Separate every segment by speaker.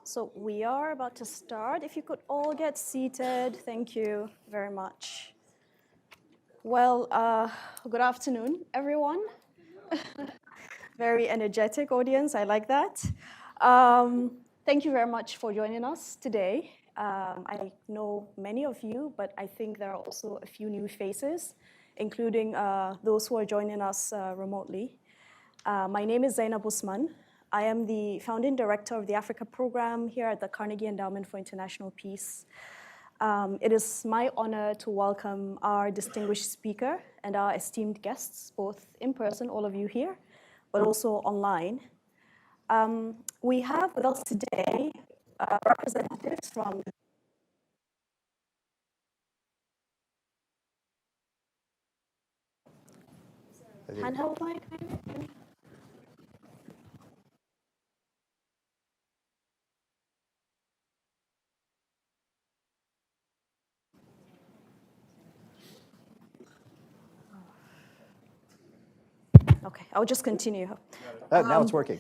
Speaker 1: So we are about to start. If you could all get seated, thank you very much. Well, good afternoon, everyone. Very energetic audience, I like that. Thank you very much for joining us today. I know many of you, but I think there are also a few new faces, including those who are joining us remotely. My name is Zainab Usman. I am the founding director of the Africa Program here at the Carnegie Endowment for International Peace. It is my honor to welcome our distinguished speaker and our esteemed guests, both in person, all of you here, but also online. We have with us today representatives from handheld mic, maybe? Okay, I'll just continue.
Speaker 2: Now it's working.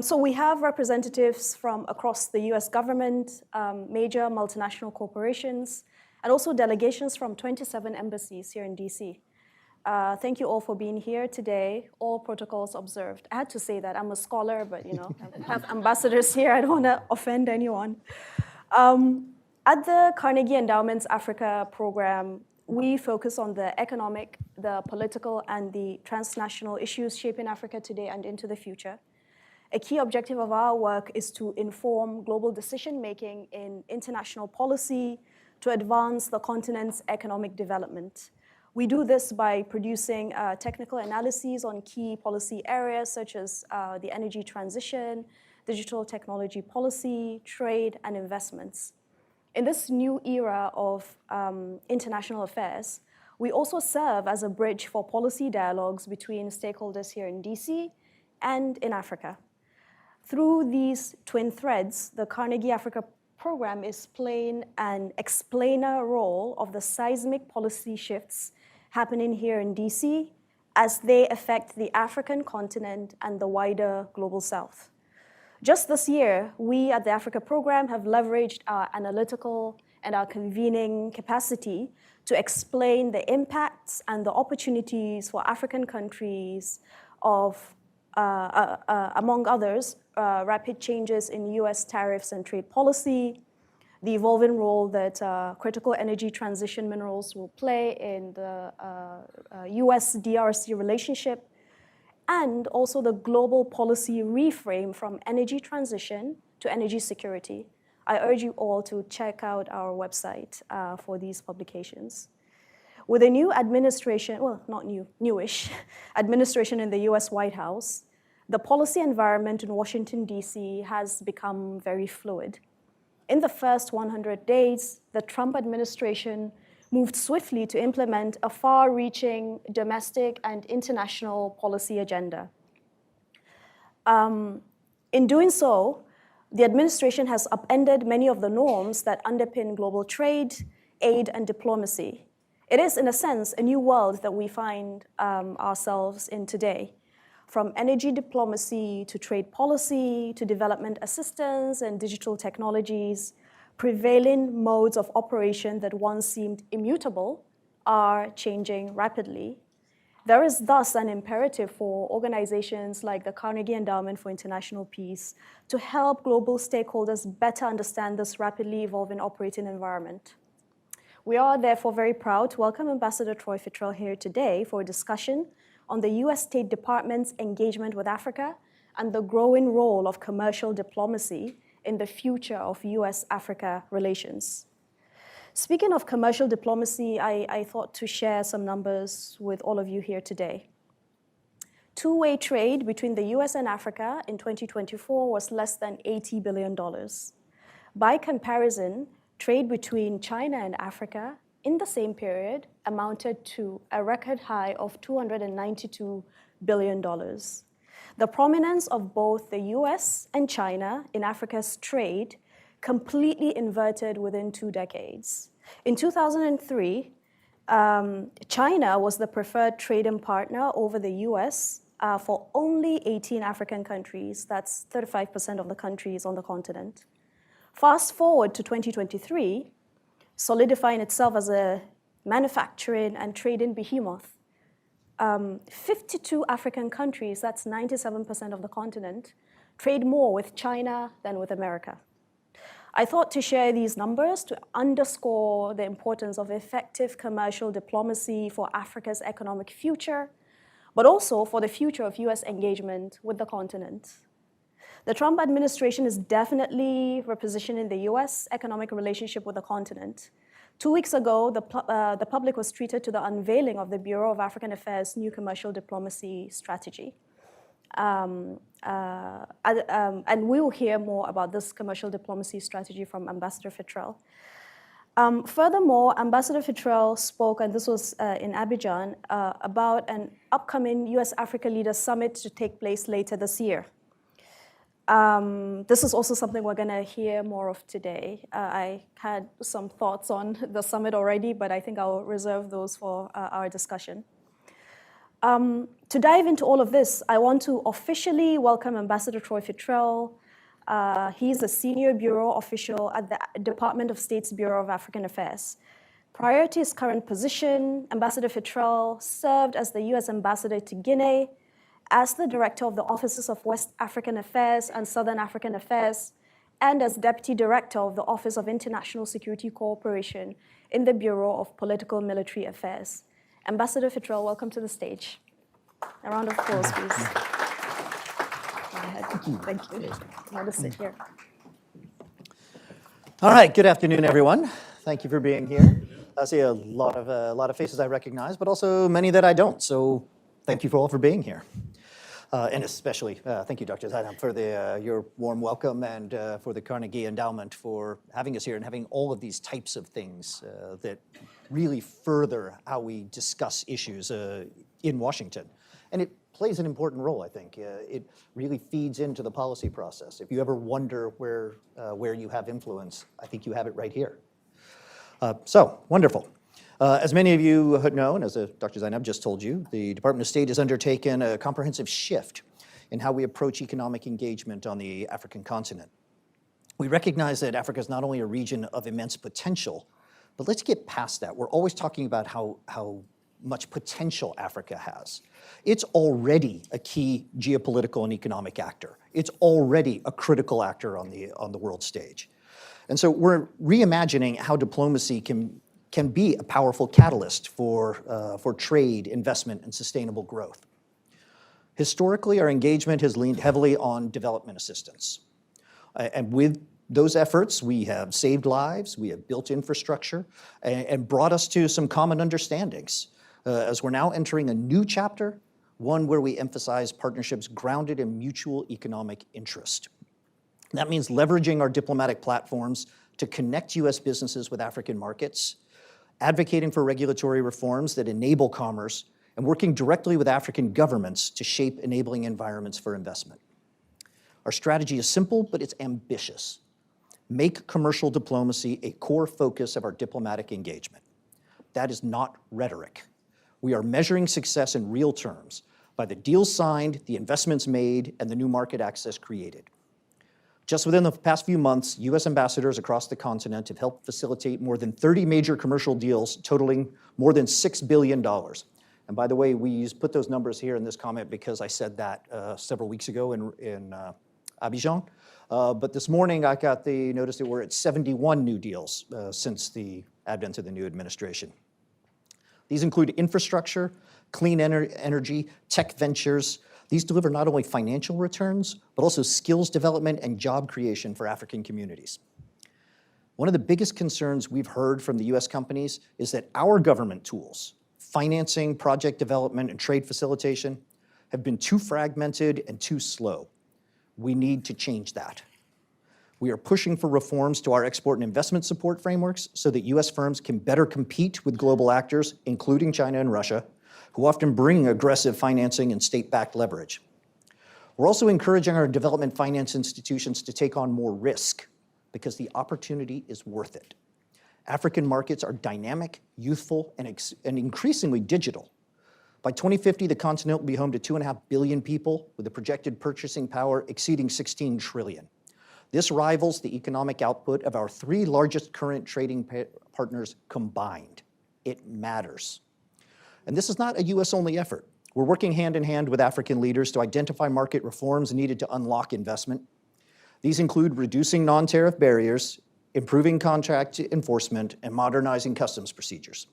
Speaker 1: So we have representatives from across the U.S. government, major multinational corporations, and also delegations from 27 embassies here in D.C. Thank you all for being here today, all protocols observed. I had to say that. I'm a scholar, but I have ambassadors here. I don't want to offend anyone. At the Carnegie Endowment's Africa Program, we focus on the economic, the political, and the transnational issues shaping Africa today and into the future. A key objective of our work is to inform global decision-making in international policy to advance the continent's economic development. We do this by producing technical analyses on key policy areas such as the energy transition, digital technology policy, trade, and investments. In this new era of international affairs, we also serve as a bridge for policy dialogues between stakeholders here in DC and in Africa. Through these twin threads, the Carnegie Africa Program is playing an explainer role of the seismic policy shifts happening here in DC as they affect the African continent and the wider global South. Just this year, we at the Africa Program have leveraged our analytical and our convening capacity to explain the impacts and the opportunities for African countries of, among others, rapid changes in US tariffs and trade policy, the evolving role that critical energy transition minerals will play in the US-DRC relationship, and also the global policy reframe from energy transition to energy security. I urge you all to check out our website for these publications. With a new administration, well, not new, newish, administration in the US White House, the policy environment in Washington, D.C. has become very fluid. In the first 100 days, the Trump administration moved swiftly to implement a far-reaching domestic and international policy agenda. In doing so, the administration has upended many of the norms that underpin global trade, aid, and diplomacy. It is, in a sense, a new world that we find ourselves in today. From energy diplomacy to trade policy to development assistance and digital technologies, prevailing modes of operation that once seemed immutable are changing rapidly. There is thus an imperative for organizations like the Carnegie Endowment for International Peace to help global stakeholders better understand this rapidly evolving operating environment. We are therefore very proud to welcome Ambassador Troy Fitrell here today for a discussion on the US State Department's engagement with Africa and the growing role of commercial diplomacy in the future of US-Africa relations. Speaking of commercial diplomacy, I thought to share some numbers with all of you here today. Two-way trade between the US and Africa in 2024 was less than $80 billion. By comparison, trade between China and Africa in the same period amounted to a record high of $292 billion. The prominence of both the US and China in Africa's trade completely inverted within 2 decades. In 2003, China was the preferred trading partner over the US for only 18 African countries. That's 35% of the countries on the continent. Fast forward to 2023, solidifying itself as a manufacturing and trading behemoth. 52 African countries, that's 97% of the continent, trade more with China than with America. I thought to share these numbers to underscore the importance of effective commercial diplomacy for Africa's economic future, but also for the future of US engagement with the continent. The Trump administration is definitely repositioning the US economic relationship with the continent. 2 weeks ago, the public was treated to the unveiling of the Bureau of African Affairs' new commercial diplomacy strategy. And we will hear more about this commercial diplomacy strategy from Ambassador Fitrell. Furthermore, Ambassador Fitrell spoke, and this was in Abidjan, about an upcoming U.S. Africa Leaders Summit to take place later this year. This is also something we're going to hear more of today. I had some thoughts on the summit already, but I think I'll reserve those for our discussion. To dive into all of this, I want to officially welcome Ambassador Troy Fitrell. He's a senior bureau official at the Department of State's Bureau of African Affairs. Prior to his current position, Ambassador Fitrell served as the U.S. Ambassador to Guinea, as the Director of the Offices of West African Affairs and Southern African Affairs, and as Deputy Director of the Office of International Security Cooperation in the Bureau of Political Military Affairs. Ambassador Fitrell, welcome to the stage. A round of applause, please. Go ahead. Thank you. I'll just sit here.
Speaker 2: All right, good afternoon, everyone. Thank you for being here. I see a lot of faces I recognize, but also many that I don't. So thank you all for being here. And especially, thank you, Dr. Zainab, for your warm welcome, and for the Carnegie Endowment for having us here and having all of these types of things that really further how we discuss issues in Washington. And it plays an important role, I think. It really feeds into the policy process. If you ever wonder where you have influence, I think you have it right here. So, wonderful. As many of you know, and as Dr. Zainab just told you, the Department of State has undertaken a comprehensive shift in how we approach economic engagement on the African continent. We recognize that Africa is not only a region of immense potential, but let's get past that. We're always talking about how much potential Africa has. It's already a key geopolitical and economic actor. It's already a critical actor on the world stage. And so we're reimagining how diplomacy can be a powerful catalyst for trade, investment, and sustainable growth. Historically, our engagement has leaned heavily on development assistance. And with those efforts, we have saved lives, we have built infrastructure, and brought us to some common understandings. As we're now entering a new chapter, one where we emphasize partnerships grounded in mutual economic interest. That means leveraging our diplomatic platforms to connect U.S. businesses with African markets, advocating for regulatory reforms that enable commerce, and working directly with African governments to shape enabling environments for investment. Our strategy is simple, but it's ambitious. Make commercial diplomacy a core focus of our diplomatic engagement. That is not rhetoric. We are measuring success in real terms by the deals signed, the investments made, and the new market access created. Just within the past few months, U.S. ambassadors across the continent have helped facilitate more than 30 major commercial deals totaling more than $6 billion. And by the way, we put those numbers here in this comment because I said that several weeks ago in Abidjan. But this morning, I got the notice that we're at 71 new deals since the advent of the new administration. These include infrastructure, clean energy, tech ventures. These deliver not only financial returns, but also skills development and job creation for African communities. One of the biggest concerns we've heard from the US companies is that our government tools, financing, project development, and trade facilitation, have been too fragmented and too slow. We need to change that. We are pushing for reforms to our export and investment support frameworks so that US firms can better compete with global actors, including China and Russia, who often bring aggressive financing and state-backed leverage. We're also encouraging our development finance institutions to take on more risk because the opportunity is worth it. African markets are dynamic, youthful, and increasingly digital. By 2050, the continent will be home to 2.5 billion people with a projected purchasing power exceeding 16 trillion. This rivals the economic output of our 3 largest current trading partners combined. It matters. And this is not a US-only effort. We're working hand in hand with African leaders to identify market reforms needed to unlock investment. These include reducing non-tariff barriers, improving contract enforcement, and modernizing customs procedures.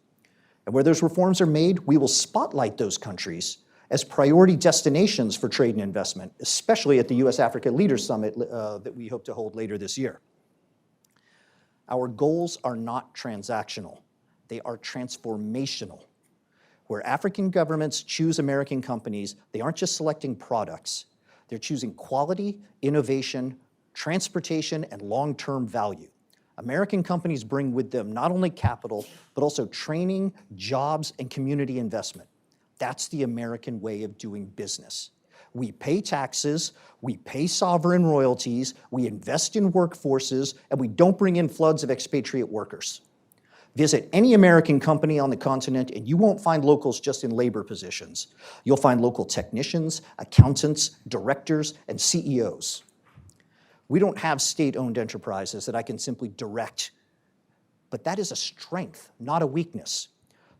Speaker 2: And where those reforms are made, we will spotlight those countries as priority destinations for trade and investment, especially at the U.S. Africa Leaders Summit that we hope to hold later this year. Our goals are not transactional. They are transformational. Where African governments choose American companies, they aren't just selecting products. They're choosing quality, innovation, transportation, and long-term value. American companies bring with them not only capital, but also training, jobs, and community investment. That's the American way of doing business. We pay taxes, we pay sovereign royalties, we invest in workforces, and we don't bring in floods of expatriate workers. Visit any American company on the continent and you won't find locals just in labor positions. You'll find local technicians, accountants, directors, and CEOs. We don't have state-owned enterprises that I can simply direct, but that is a strength, not a weakness.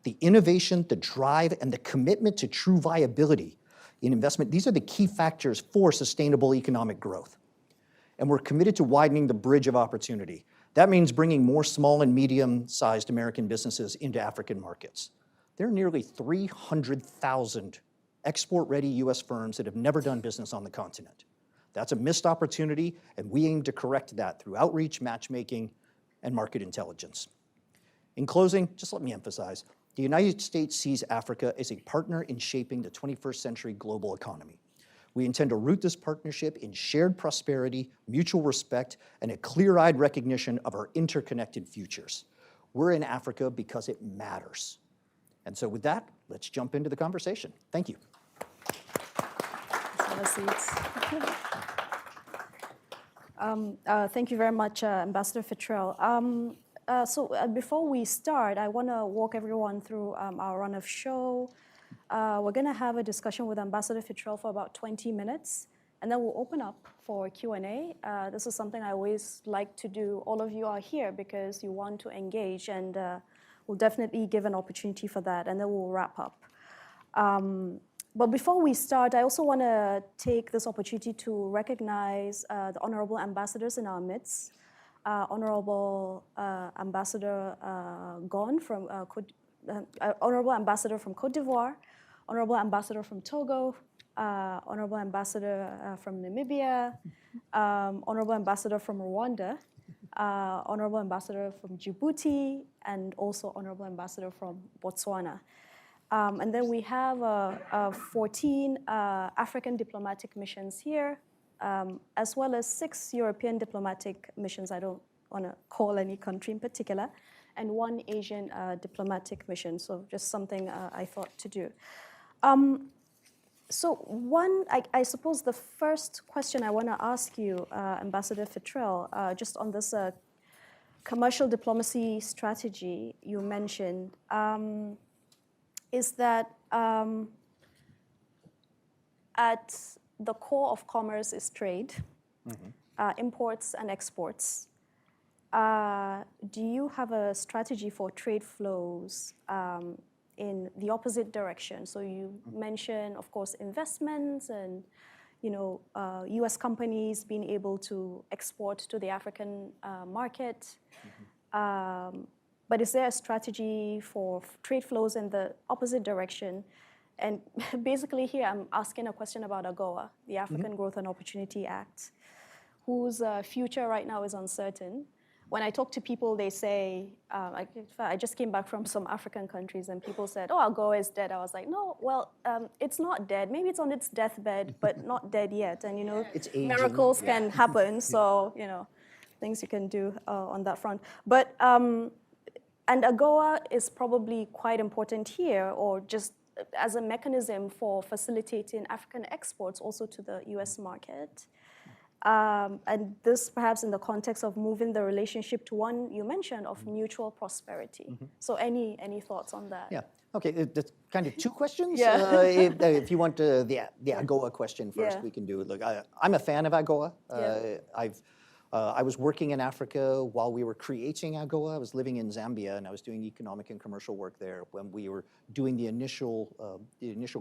Speaker 2: The innovation, the drive, and the commitment to true viability in investment, these are the key factors for sustainable economic growth. And we're committed to widening the bridge of opportunity. That means bringing more small and medium-sized American businesses into African markets. There are nearly 300,000 export-ready US firms that have never done business on the continent. That's a missed opportunity, and we aim to correct that through outreach, matchmaking, and market intelligence. In closing, just let me emphasize, the United States sees Africa as a partner in shaping the 21st century global economy. We intend to root this partnership in shared prosperity, mutual respect, and a clear-eyed recognition of our interconnected futures. We're in Africa because it matters. And so with that, let's jump into the conversation. Thank you.
Speaker 1: Have a seat. Thank you very much, Ambassador Fitrell. Before we start, I want to walk everyone through our run of show. We're going to have a discussion with Ambassador Fitrell for about 20 minutes, and then we'll open up for Q&A. This is something I always like to do. All of you are here because you want to engage, and we'll definitely give an opportunity for that, and then we'll wrap up. But before we start, I also want to take this opportunity to recognize the honorable ambassadors in our midst. Honorable Ambassador Gon from Honorable Ambassador from Côte d'Ivoire, Honorable Ambassador from Togo, Honorable Ambassador from Namibia, Honorable Ambassador from Rwanda, Honorable Ambassador from Djibouti, and also Honorable Ambassador from Botswana. And then we have 14 African diplomatic missions here, as well as 6 European diplomatic missions. I don't want to call any country in particular, and 1 Asian diplomatic mission. So just something I thought to do. I suppose the first question I want to ask you, Ambassador Fitrell, just on this commercial diplomacy strategy you mentioned, is that at the core of commerce is trade, imports and exports. Do you have a strategy for trade flows in the opposite direction? So you mentioned, of course, investments and U.S. companies being able to export to the African market. But is there a strategy for trade flows in the opposite direction? And basically here, I'm asking a question about AGOA, the African Growth and Opportunity Act, whose future right now is uncertain. When I talk to people, they say, I just came back from some African countries and people said, oh, AGOA is dead. I was like, no, well, it's not dead. Maybe it's on its deathbed, but not dead yet. And
Speaker 2: it's aging.
Speaker 1: Miracles can happen. So, things you can do on that front. But, and AGOA is probably quite important here, or just as a mechanism for facilitating African exports also to the US market. And this perhaps in the context of moving the relationship to one you mentioned of mutual prosperity. So any thoughts on that?
Speaker 2: Yeah. Okay, that's kind of two questions.
Speaker 1: Yeah.
Speaker 2: If you want the AGOA question first,
Speaker 1: Yeah.
Speaker 2: we can do it. Look, I'm a fan of AGOA.
Speaker 1: Yeah.
Speaker 2: I was working in Africa while we were creating AGOA. I was living in Zambia, and I was doing economic and commercial work there when we were doing the initial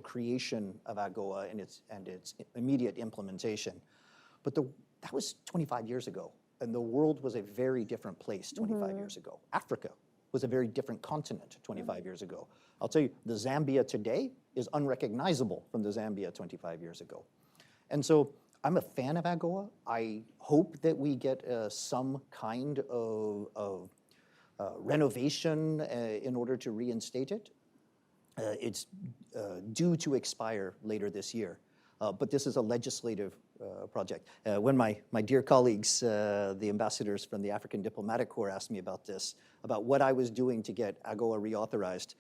Speaker 2: creation of AGOA and its immediate implementation. But that was 25 years ago, and the world was a very different place 25 years ago. Africa was a very different continent 25 years ago. I'll tell you, the Zambia today is unrecognizable from the Zambia 25 years ago. And so I'm a fan of AGOA. I hope that we get some kind of renovation in order to reinstate it. It's due to expire later this year, but this is a legislative project. When my dear colleagues, the ambassadors from the African Diplomatic Corps asked me about this, about what I was doing to get AGOA reauthorized,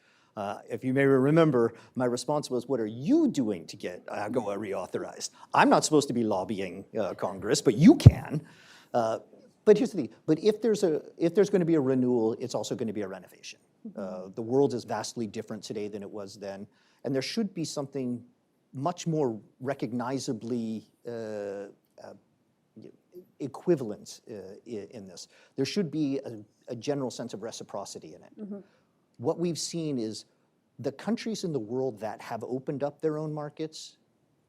Speaker 2: if you may remember, my response was, what are you doing to get AGOA reauthorized? I'm not supposed to be lobbying Congress, but you can. But here's the thing, but if there's going to be a renewal, it's also going to be a renovation. The world is vastly different today than it was then, and there should be something much more recognizably equivalent in this. There should be a general sense of reciprocity in it. What we've seen is the countries in the world that have opened up their own markets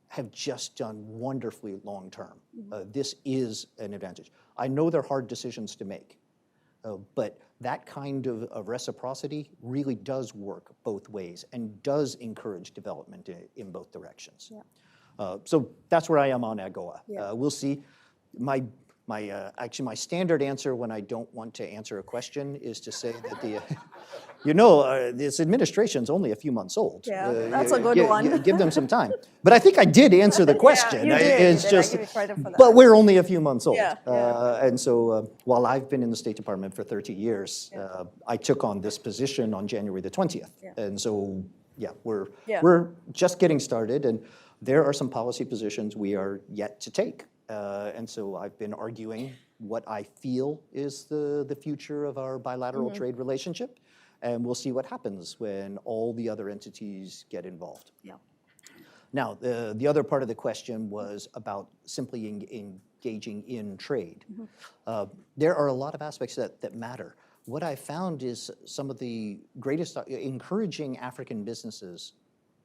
Speaker 2: have just done wonderfully long term. This is an advantage. I know they're hard decisions to make, but that kind of reciprocity really does work both ways and does encourage development in both directions. Yeah. So that's where I am on AGOA. Yeah. We'll see. Actually, my standard answer when I don't want to answer a question is to say that this administration's only a few months old.
Speaker 1: Yeah, that's a good one.
Speaker 2: Give them some time. But I think I did answer the question.
Speaker 1: Yeah, you did.
Speaker 2: It's just,
Speaker 1: I give you credit for that.
Speaker 2: but we're only a few months old.
Speaker 1: Yeah.
Speaker 2: And so while I've been in the State Department for 30 years, I took on this position on January the 20th. Yeah. And so, we're just getting started, and there are some policy positions we are yet to take. And so I've been arguing what I feel is the future of our bilateral trade relationship, and we'll see what happens when all the other entities get involved. Yeah. Now, the other part of the question was about simply engaging in trade. There are a lot of aspects that matter. What I found is some of the greatest, encouraging African businesses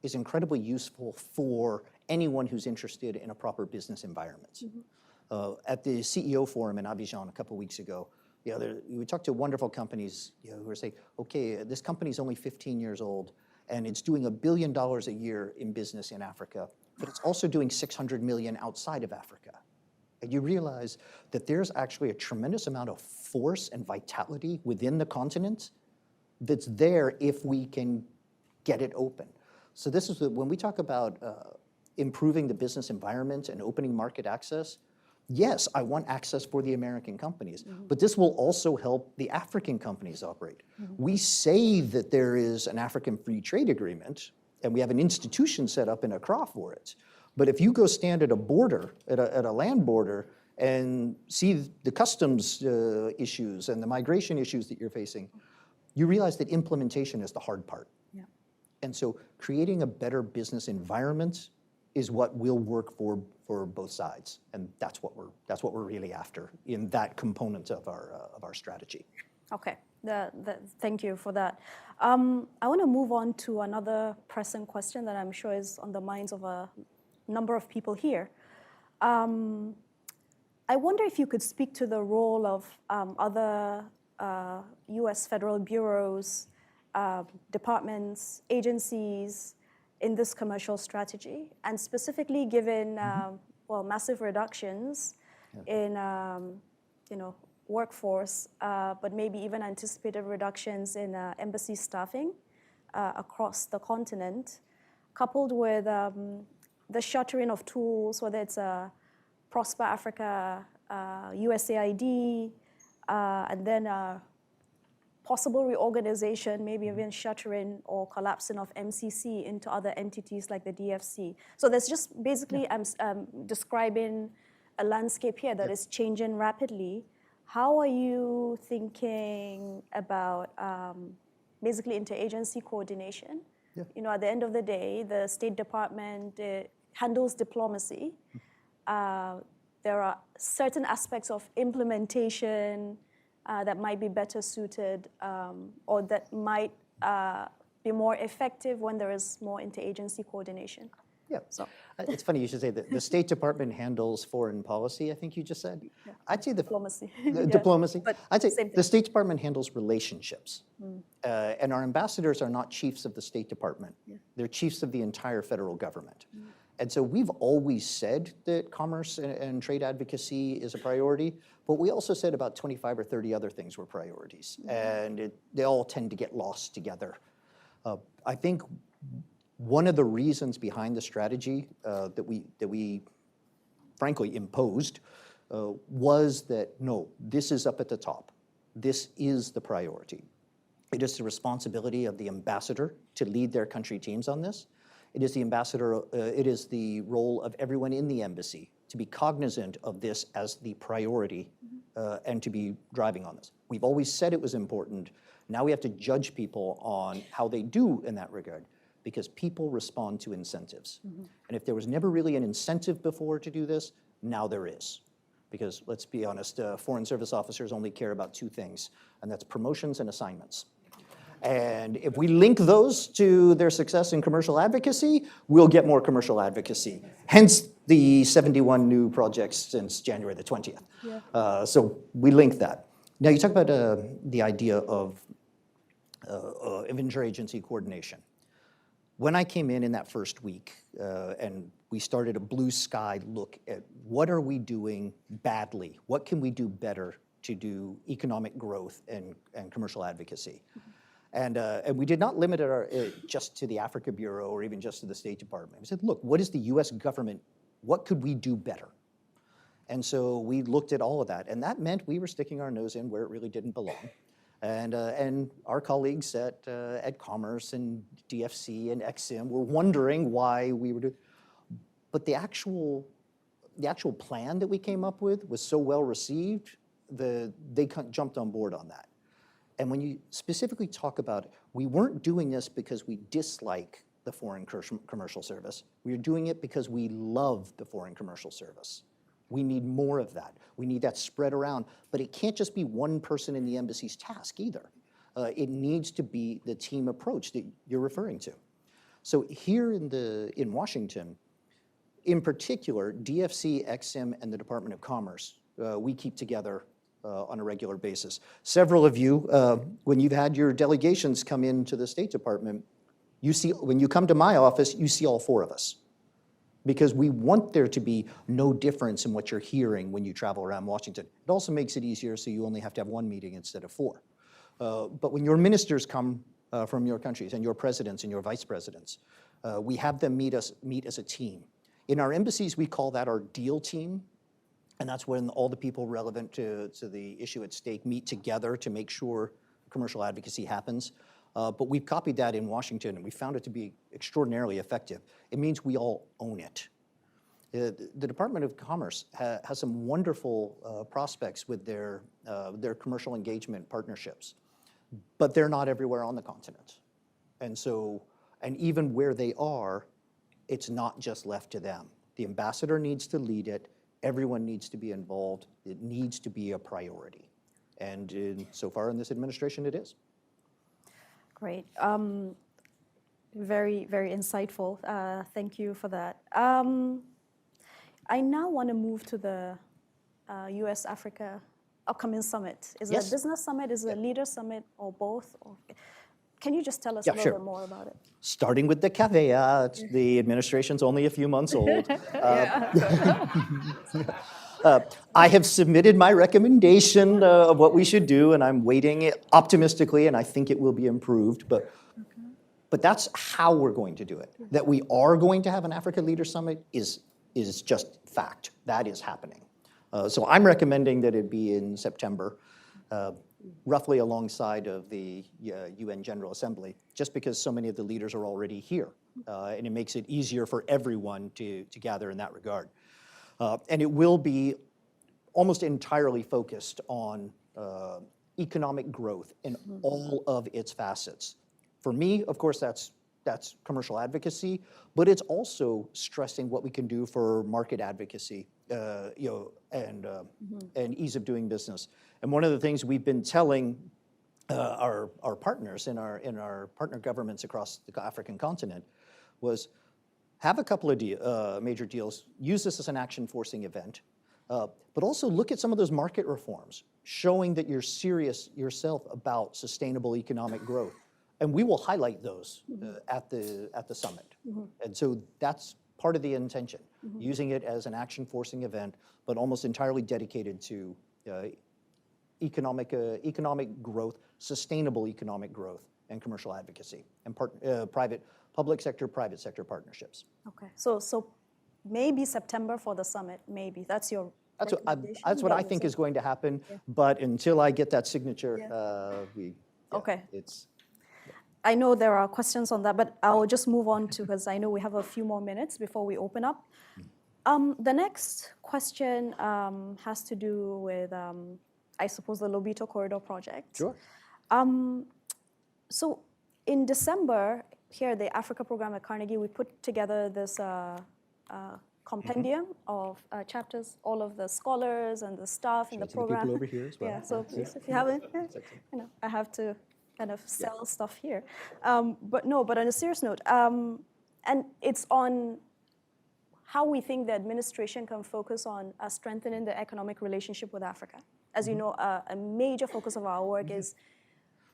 Speaker 2: is incredibly useful for anyone who's interested in a proper business environment. At the CEO forum in Abidjan a couple weeks ago, we talked to wonderful companies who are saying, okay, this company's only 15 years old, and it's doing $1 billion a year in business in Africa, but it's also doing 600 million outside of Africa. And you realize that there's actually a tremendous amount of force and vitality within the continent that's there if we can get it open. So this is when we talk about improving the business environment and opening market access. Yes, I want access for the American companies, but this will also help the African companies operate. We say that there is an African free trade agreement, and we have an institution set up in Accra for it. But if you go stand at a border, at a land border, and see the customs issues and the migration issues that you're facing, you realize that implementation is the hard part. Yeah. And so creating a better business environment is what will work for both sides, and that's what we're really after in that component of our strategy.
Speaker 1: Okay, thank you for that. I want to move on to another pressing question that I'm sure is on the minds of a number of people here. I wonder if you could speak to the role of other U.S. federal bureaus, departments, agencies in this commercial strategy, and specifically given massive reductions in workforce, but maybe even anticipated reductions in embassy staffing across the continent, coupled with the shuttering of tools, whether it's Prosper Africa, USAID, and then possible reorganization, maybe even shuttering or collapsing of MCC into other entities like the DFC. So there's just basically describing a landscape here that is changing rapidly. How are you thinking about basically interagency coordination?
Speaker 2: Yeah.
Speaker 1: You know, at the end of the day, the State Department handles diplomacy. There are certain aspects of implementation that might be better suited or that might be more effective when there is more interagency coordination.
Speaker 2: Yeah,
Speaker 1: So.
Speaker 2: It's funny you should say that the State Department handles foreign policy, I think you just said.
Speaker 1: Yeah.
Speaker 2: I'd say
Speaker 1: Diplomacy.
Speaker 2: diplomacy.
Speaker 1: But
Speaker 2: I'd say
Speaker 1: same thing.
Speaker 2: the State Department handles relationships. And our ambassadors are not chiefs of the State Department.
Speaker 1: Yeah.
Speaker 2: They're chiefs of the entire federal government. And so we've always said that commerce and trade advocacy is a priority, but we also said about 25 or 30 other things were priorities. And they all tend to get lost together. I think one of the reasons behind the strategy that we frankly imposed was that, no, this is up at the top. This is the priority. It is the responsibility of the ambassador to lead their country teams on this. It is the ambassador, it is the role of everyone in the embassy to be cognizant of this as the priority and to be driving on this. We've always said it was important. Now we have to judge people on how they do in that regard, because people respond to incentives. And if there was never really an incentive before to do this, now there is. Because let's be honest, foreign service officers only care about two things, and that's promotions and assignments. And if we link those to their success in commercial advocacy, we'll get more commercial advocacy. Hence the 71 new projects since January the 20th.
Speaker 1: Yeah.
Speaker 2: So we link that. Now you talk about the idea of interagency coordination. When I came in that first week and we started a blue sky look at what are we doing badly, what can we do better to do economic growth and commercial advocacy. And we did not limit it just to the Africa Bureau or even just to the State Department. We said, look, what is the US government, what could we do better? And so we looked at all of that, and that meant we were sticking our nose in where it really didn't belong. And our colleagues at Commerce and DFC and XIM were wondering why we were doing, but the actual plan that we came up with was so well received, they jumped on board on that. And when you specifically talk about, we weren't doing this because we dislike the foreign commercial service. We were doing it because we love the foreign commercial service. We need more of that. We need that spread around. But it can't just be one person in the embassy's task either. It needs to be the team approach that you're referring to. So here in Washington, in particular, DFC, XIM, and the Department of Commerce, we keep together on a regular basis. Several of you, when you've had your delegations come into the State Department, you see, when you come to my office, you see all four of us. Because we want there to be no difference in what you're hearing when you travel around Washington. It also makes it easier so you only have to have one meeting instead of four. But when your ministers come from your countries and your presidents and your vice presidents, we have them meet as a team. In our embassies, we call that our deal team. And that's when all the people relevant to the issue at stake meet together to make sure commercial advocacy happens. But we've copied that in Washington, and we found it to be extraordinarily effective. It means we all own it. The Department of Commerce has some wonderful prospects with their commercial engagement partnerships, but they're not everywhere on the continent. And so, and even where they are, it's not just left to them. The ambassador needs to lead it. Everyone needs to be involved. It needs to be a priority. And so far in this administration, it is.
Speaker 1: Great. Very, very insightful. Thank you for that. I now want to move to the U.S. Africa upcoming summit. Is it a business summit? Is it a leader summit, or both? Or, can you just tell us a little bit more about it?
Speaker 2: Starting with the caveat, the administration's only a few months old. I have submitted my recommendation of what we should do, and I'm waiting optimistically, and I think it will be improved. But that's how we're going to do it. That we are going to have an Africa Leaders Summit is just fact. That is happening. So I'm recommending that it be in September, roughly alongside of the UN General Assembly, just because so many of the leaders are already here, and it makes it easier for everyone to gather in that regard. And it will be almost entirely focused on economic growth in all of its facets. For me, of course, that's commercial advocacy, but it's also stressing what we can do for market advocacy, and ease of doing business. And one of the things we've been telling our partners in our partner governments across the African continent was have a couple of major deals, use this as an action forcing event, but also look at some of those market reforms, showing that you're serious yourself about sustainable economic growth. And we will highlight those at the summit. And so that's part of the intention, using it as an action forcing event, but almost entirely dedicated to economic growth, sustainable economic growth, and commercial advocacy, and public sector, private sector partnerships.
Speaker 1: Okay, so maybe September for the summit, maybe. That's your recommendation?
Speaker 2: That's what I think is going to happen, but until I get that signature,
Speaker 1: okay.
Speaker 2: It's...
Speaker 1: I know there are questions on that, but I'll just move on to, because I know we have a few more minutes before we open up. The next question has to do with, I suppose, the Lobito Corridor project.
Speaker 2: Sure.
Speaker 1: So in December, here at the Africa Program at Carnegie, we put together this compendium of chapters, all of the scholars and the staff in the program.
Speaker 2: People over here as well.
Speaker 1: Yeah, so please, if you haven't, I have to kind of sell stuff here. But on a serious note, and it's on how we think the administration can focus on strengthening the economic relationship with Africa. As you know, a major focus of our work is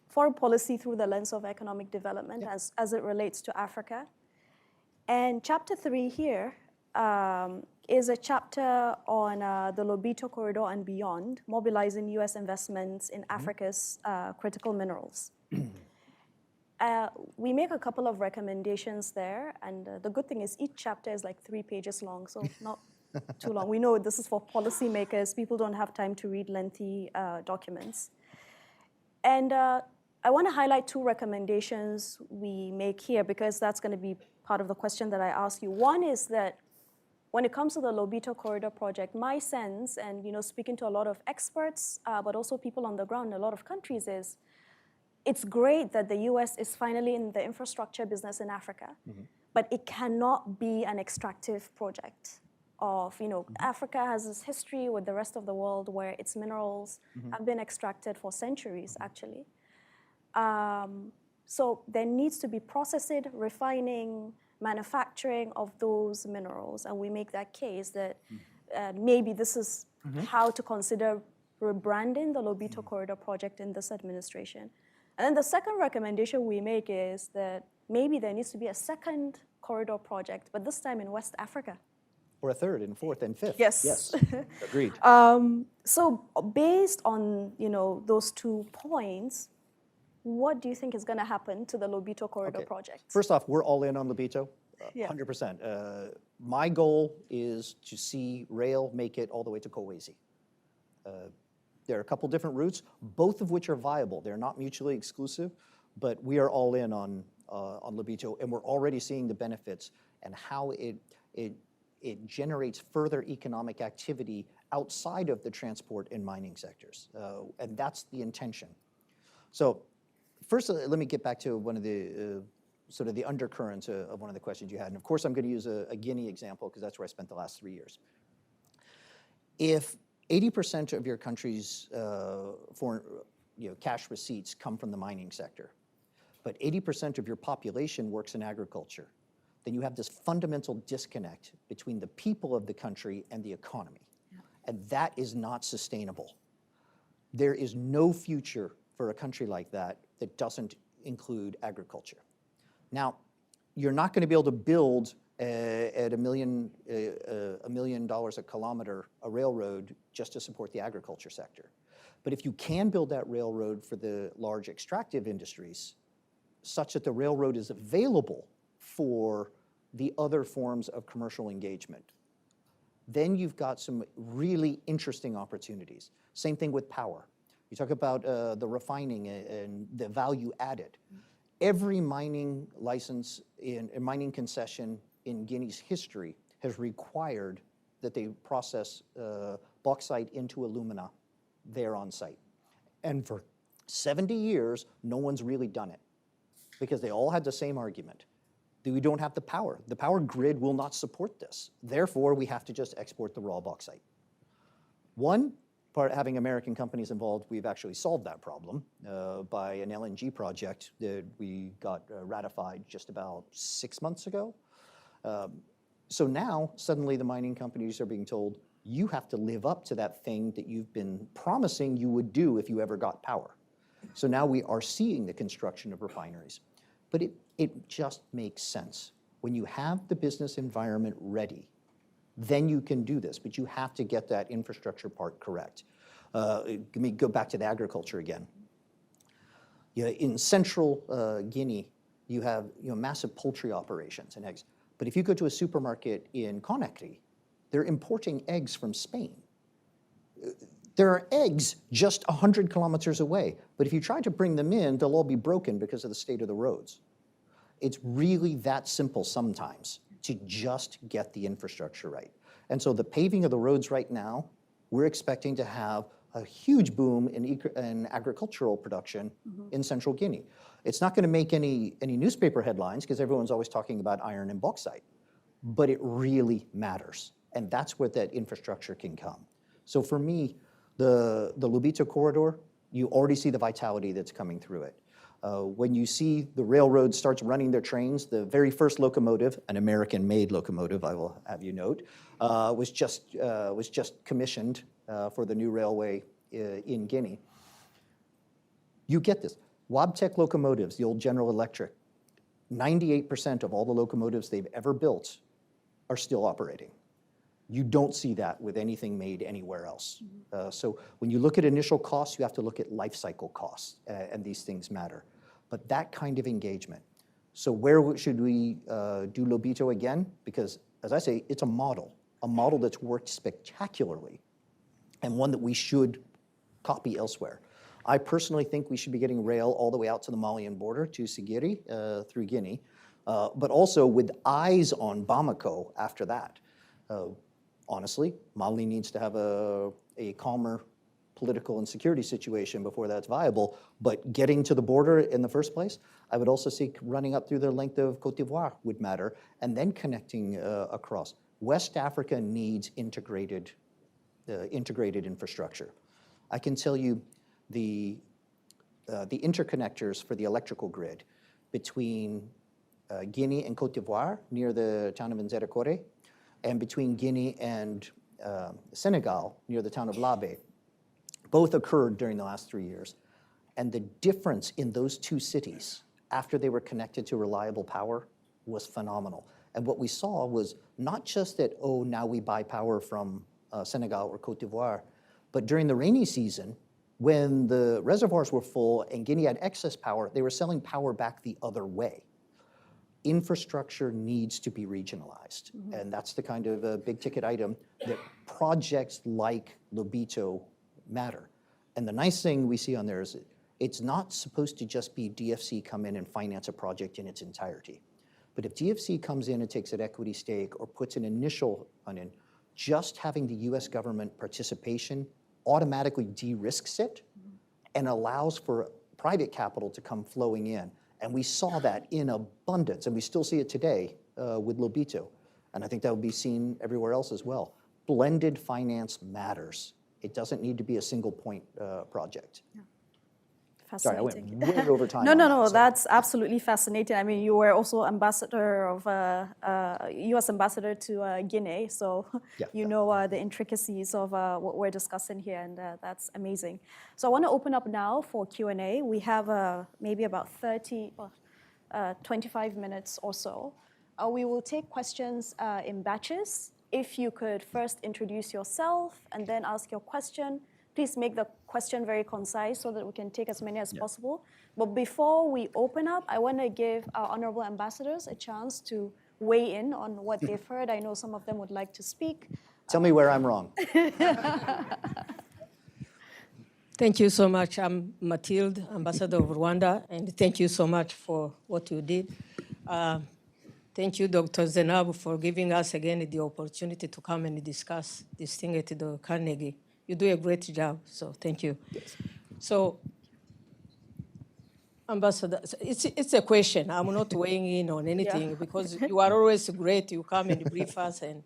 Speaker 1: foreign policy through the lens of economic development as it relates to Africa. And chapter 3 here is a chapter on the Lobito Corridor and beyond, mobilizing U.S. investments in Africa's critical minerals. We make a couple of recommendations there, and the good thing is each chapter is like 3 pages long, so not too long. We know this is for policymakers. People don't have time to read lengthy documents. And I want to highlight 2 recommendations we make here, because that's going to be part of the question that I ask you. One is that when it comes to the Lobito Corridor project, my sense, and speaking to a lot of experts, but also people on the ground in a lot of countries, is it's great that the U.S. is finally in the infrastructure business in Africa, but it cannot be an extractive project of, Africa has this history with the rest of the world where its minerals have been extracted for centuries, actually. So there needs to be processing, refining, manufacturing of those minerals, and we make that case that maybe this is how to consider rebranding the Lobito Corridor project in this administration. And then the second recommendation we make is that maybe there needs to be a second corridor project, but this time in West Africa.
Speaker 2: Or a third and fourth and fifth.
Speaker 1: Yes.
Speaker 2: Agreed.
Speaker 1: So based on those 2 points, what do you think is going to happen to the Lobito Corridor project?
Speaker 2: First off, we're all in on Lobito, 100%. My goal is to see rail make it all the way to Kolwezi. There are a couple different routes, both of which are viable. They're not mutually exclusive, but we are all in on Lobito, and we're already seeing the benefits and how it generates further economic activity outside of the transport and mining sectors, and that's the intention. So first, let me get back to one of the sort of the undercurrents of one of the questions you had. And of course, I'm going to use a Guinea example because that's where I spent the last 3 years. If 80% of your country's foreign, cash receipts come from the mining sector, but 80% of your population works in agriculture, then you have this fundamental disconnect between the people of the country and the economy. And that is not sustainable. There is no future for a country like that that doesn't include agriculture. Now, you're not going to be able to build at $1 million a kilometer a railroad just to support the agriculture sector. But if you can build that railroad for the large extractive industries, such that the railroad is available for the other forms of commercial engagement, then you've got some really interesting opportunities. Same thing with power. You talk about the refining and the value added. Every mining license, a mining concession in Guinea's history has required that they process bauxite into alumina there on site. And for 70 years, no one's really done it because they all had the same argument. We don't have the power. The power grid will not support this. Therefore, we have to just export the raw bauxite. One part, having American companies involved, we've actually solved that problem by an LNG project that we got ratified just about 6 months ago. So now, suddenly the mining companies are being told, you have to live up to that thing that you've been promising you would do if you ever got power. So now we are seeing the construction of refineries. But it just makes sense. When you have the business environment ready, then you can do this, but you have to get that infrastructure part correct. Let me go back to the agriculture again. Yeah, in central Guinea, you have massive poultry operations and eggs. But if you go to a supermarket in Conakry, they're importing eggs from Spain. There are eggs just 100 kilometers away, but if you try to bring them in, they'll all be broken because of the state of the roads. It's really that simple sometimes to just get the infrastructure right. And so the paving of the roads right now, we're expecting to have a huge boom in agricultural production in central Guinea. It's not gonna make any newspaper headlines because everyone's always talking about iron and bauxite, but it really matters. And that's where that infrastructure can come. So for me, the Lobito corridor, you already see the vitality that's coming through it. When you see the railroad starts running their trains, the very first locomotive, an American-made locomotive, I will have you note, was just commissioned for the new railway in Guinea. You get this. Wabtec locomotives, the old General Electric, 98% of all the locomotives they've ever built are still operating. You don't see that with anything made anywhere else. So when you look at initial costs, you have to look at life cycle costs, and these things matter. But that kind of engagement. So where should we do Lobito again? Because, as I say, it's a model that's worked spectacularly, and one that we should copy elsewhere. I personally think we should be getting rail all the way out to the Malian border, to Sigiri, through Guinea, but also with eyes on Bamako after that. Honestly, Mali needs to have a calmer political and security situation before that's viable, but getting to the border in the first place, I would also see running up through the length of Côte d'Ivoire would matter, and then connecting across. West Africa needs integrated infrastructure. I can tell you the interconnectors for the electrical grid between Guinea and Côte d'Ivoire near the town of Nzerekore, and between Guinea and Senegal near the town of Labé, both occurred during the last 3 years. And the difference in those two cities after they were connected to reliable power was phenomenal. And what we saw was not just that, oh, now we buy power from Senegal or Côte d'Ivoire, but during the rainy season, when the reservoirs were full and Guinea had excess power, they were selling power back the other way. Infrastructure needs to be regionalized. And that's the kind of big ticket item that projects like Lobito matter. And the nice thing we see on there is it's not supposed to just be DFC come in and finance a project in its entirety. But if DFC comes in and takes an equity stake or puts an initial fund in, just having the US government participation automatically de-risks it and allows for private capital to come flowing in. And we saw that in abundance, and we still see it today with Lobito. And I think that will be seen everywhere else as well. Blended finance matters. It doesn't need to be a single point project.
Speaker 1: Yeah.
Speaker 2: Sorry, I
Speaker 1: Fascinating.
Speaker 2: went way over time.
Speaker 1: No, that's absolutely fascinating. I mean, you were also ambassador of U.S. ambassador to Guinea, so you know the intricacies of what we're discussing here, and that's amazing. So I want to open up now for Q&A. We have maybe about 25 minutes or so. We will take questions in batches. If you could first introduce yourself and then ask your question. Please make the question very concise so that we can take as many as possible. But before we open up, I want to give our honorable ambassadors a chance to weigh in on what they've heard. I know some of them would like to speak.
Speaker 2: Tell me where I'm wrong.
Speaker 3: Thank you so much. I'm Mathilde, Ambassador of Rwanda, and thank you so much for what you did. Thank you, Dr. Zainab, for giving us again the opportunity to come and discuss this thing at the Carnegie. You do a great job, so thank you.
Speaker 2: Yes.
Speaker 3: So, Ambassador, it's a question. I'm not weighing in on anything because you are always great. You come and brief us and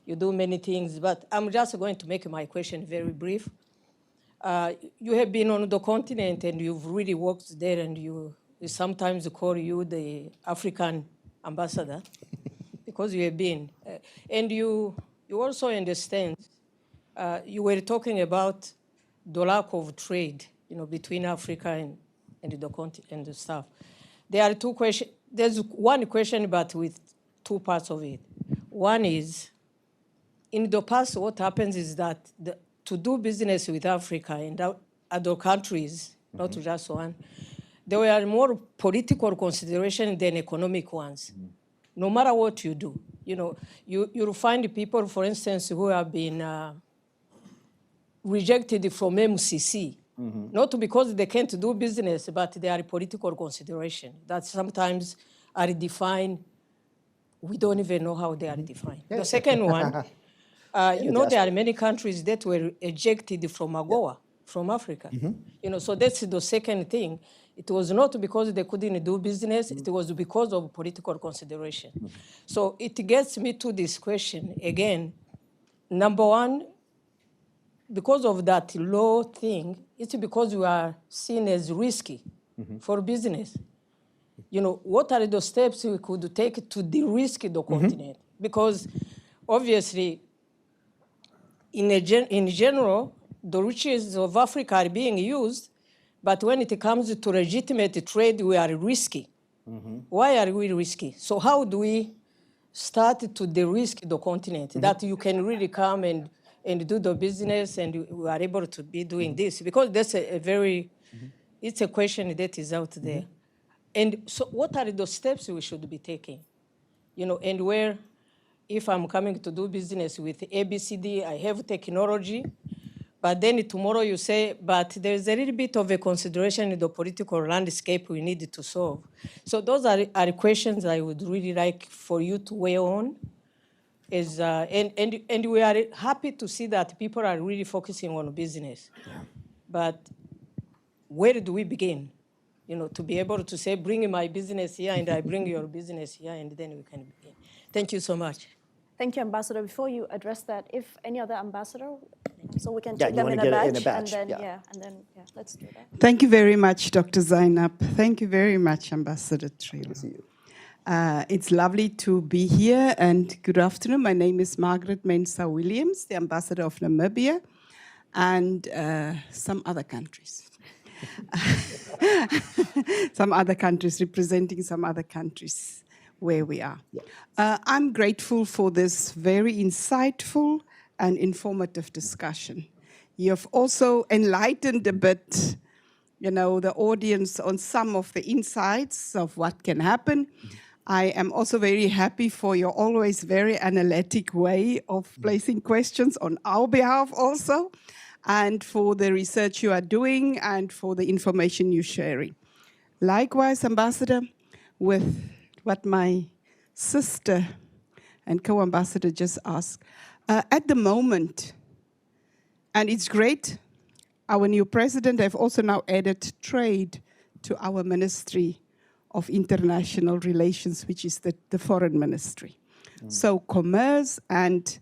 Speaker 3: you do many things, but I'm just going to make my question very brief. You have been on the continent and you've really worked there, and we sometimes call you the African ambassador because you have been. And you also understand, you were talking about the lack of trade, between Africa and the continent and the stuff. There are two questions. There's one question, but with two parts of it. One is, in the past, what happens is that to do business with Africa and other countries, not just one, there were more political considerations than economic ones. No matter what you do, you'll find people, for instance, who have been rejected from MCC, not because they can't do business, but they are political consideration that sometimes are defined. We don't even know how they are defined. The second one, there are many countries that were ejected from AGOA, from Africa. So that's the second thing. It was not because they couldn't do business, it was because of political consideration. So it gets me to this question again. Number one, because of that law thing, it's because we are seen as risky for business. What are the steps we could take to de-risk the continent? Because obviously, in general, the riches of Africa are being used, but when it comes to legitimate trade, we are risky. Why are we risky? So how do we start to de-risk the continent, that you can really come and do the business and we are able to be doing this? Because that's it's a question that is out there. And so what are the steps we should be taking? And where, if I'm coming to do business with ABCD, I have technology, but then tomorrow you say, but there's a little bit of a consideration in the political landscape we need to solve. So those are questions I would really like for you to weigh on. And we are happy to see that people are really focusing on business. But where do we begin? To be able to say, bring my business here and I bring your business here, and then we can begin. Thank you so much.
Speaker 1: Thank you, Ambassador. Before you address that, if any other ambassador, so we can
Speaker 2: Yeah,
Speaker 1: take
Speaker 2: you
Speaker 1: them in
Speaker 2: wanna
Speaker 1: a,
Speaker 2: get it
Speaker 1: batch,
Speaker 2: in a batch,
Speaker 1: and then let's do that.
Speaker 4: Thank you very much, Dr. Zainab. Thank you very much, Ambassador Troy.
Speaker 2: Good to see you.
Speaker 4: It's lovely to be here, and good afternoon. My name is Margaret Mensah Williams, the Ambassador of Namibia, and some other countries. Some other countries, representing some other countries where we are. I'm grateful for this very insightful and informative discussion. You have also enlightened a bit, the audience on some of the insights of what can happen. I am also very happy for your always very analytic way of placing questions on our behalf also, and for the research you are doing and for the information you're sharing. Likewise, Ambassador, with what my sister and co-ambassador just asked, at the moment, and it's great, our new president have also now added trade to our Ministry of International Relations, which is the Foreign Ministry. So commerce and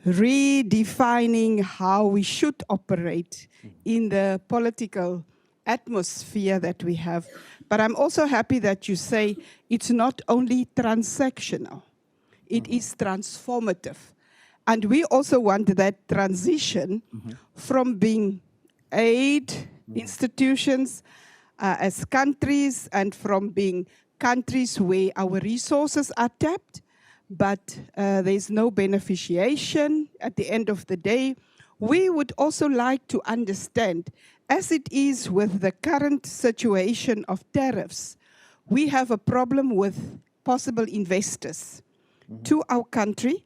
Speaker 4: redefining how we should operate in the political atmosphere that we have. But I'm also happy that you say it's not only transactional, it is transformative. And we also want that transition from being aid institutions as countries, and from being countries where our resources are tapped, but there's no beneficiation at the end of the day. We would also like to understand, as it is with the current situation of tariffs, we have a problem with possible investors to our country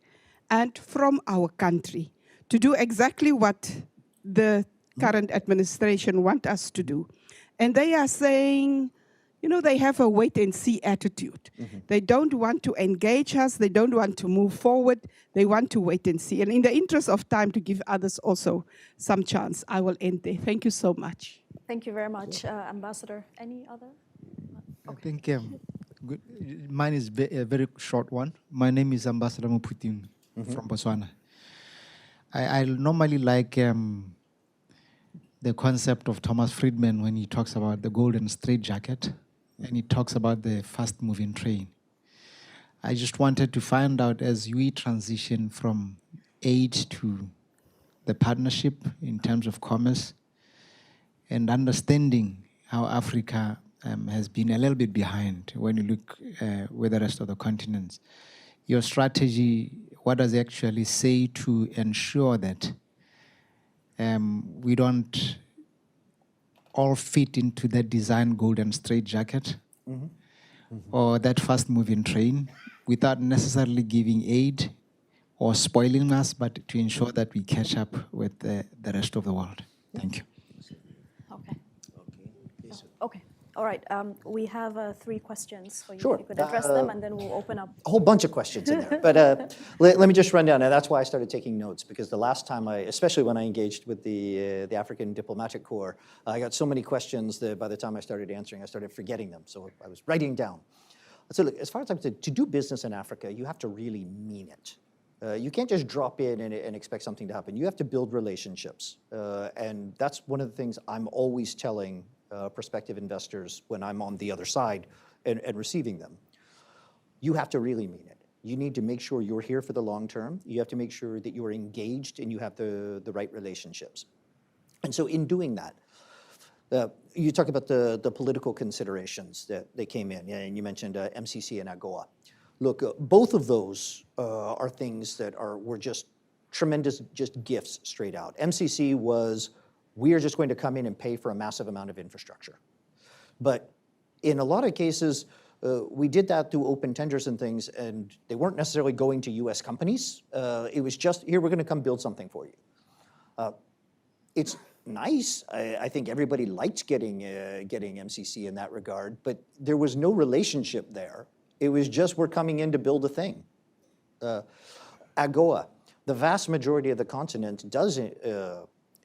Speaker 4: and from our country to do exactly what the current administration want us to do. And they are saying you know, they have a wait-and-see attitude. They don't want to engage us. They don't want to move forward. They want to wait and see. And in the interest of time, to give others also some chance, I will end there. Thank you so much.
Speaker 1: Thank you very much, Ambassador. Any other?
Speaker 5: I think good. Mine is a very short one. My name is Ambassador Muputin from Botswana. I normally like the concept of Thomas Friedman when he talks about the golden straitjacket and he talks about the fast-moving train. I just wanted to find out, as we transition from aid to the partnership in terms of commerce and understanding how Africa has been a little bit behind when you look with the rest of the continents. Your strategy, what does it actually say to ensure that we don't all fit into that design golden straitjacket or that fast-moving train without necessarily giving aid or spoiling us, but to ensure that we catch up with the rest of the world? Thank you.
Speaker 1: Okay. Okay. All right. We have 3 questions for you.
Speaker 2: Sure.
Speaker 1: You could address them, and then we'll open up.
Speaker 2: A whole bunch of questions in there. But let me just run down. And that's why I started taking notes, because the last time especially when I engaged with the African Diplomatic Corps, I got so many questions that by the time I started answering, I started forgetting them. So I was writing down. So look, as far as I'm concerned, to do business in Africa, you have to really mean it. You can't just drop in and expect something to happen. You have to build relationships. And that's one of the things I'm always telling prospective investors when I'm on the other side and receiving them. You have to really mean it. You need to make sure you're here for the long term. You have to make sure that you're engaged and you have the right relationships. And so in doing that, you talk about the political considerations that they came in, and you mentioned MCC and AGOA. Look, both of those are things that were just tremendous, just gifts straight out. MCC was, we are just going to come in and pay for a massive amount of infrastructure. But in a lot of cases, we did that through open tenders and things, and they weren't necessarily going to US companies. It was just, here, we're gonna come build something for you. It's nice. I think everybody liked getting MCC in that regard, but there was no relationship there. It was just, we're coming in to build a thing. AGOA, the vast majority of the continent does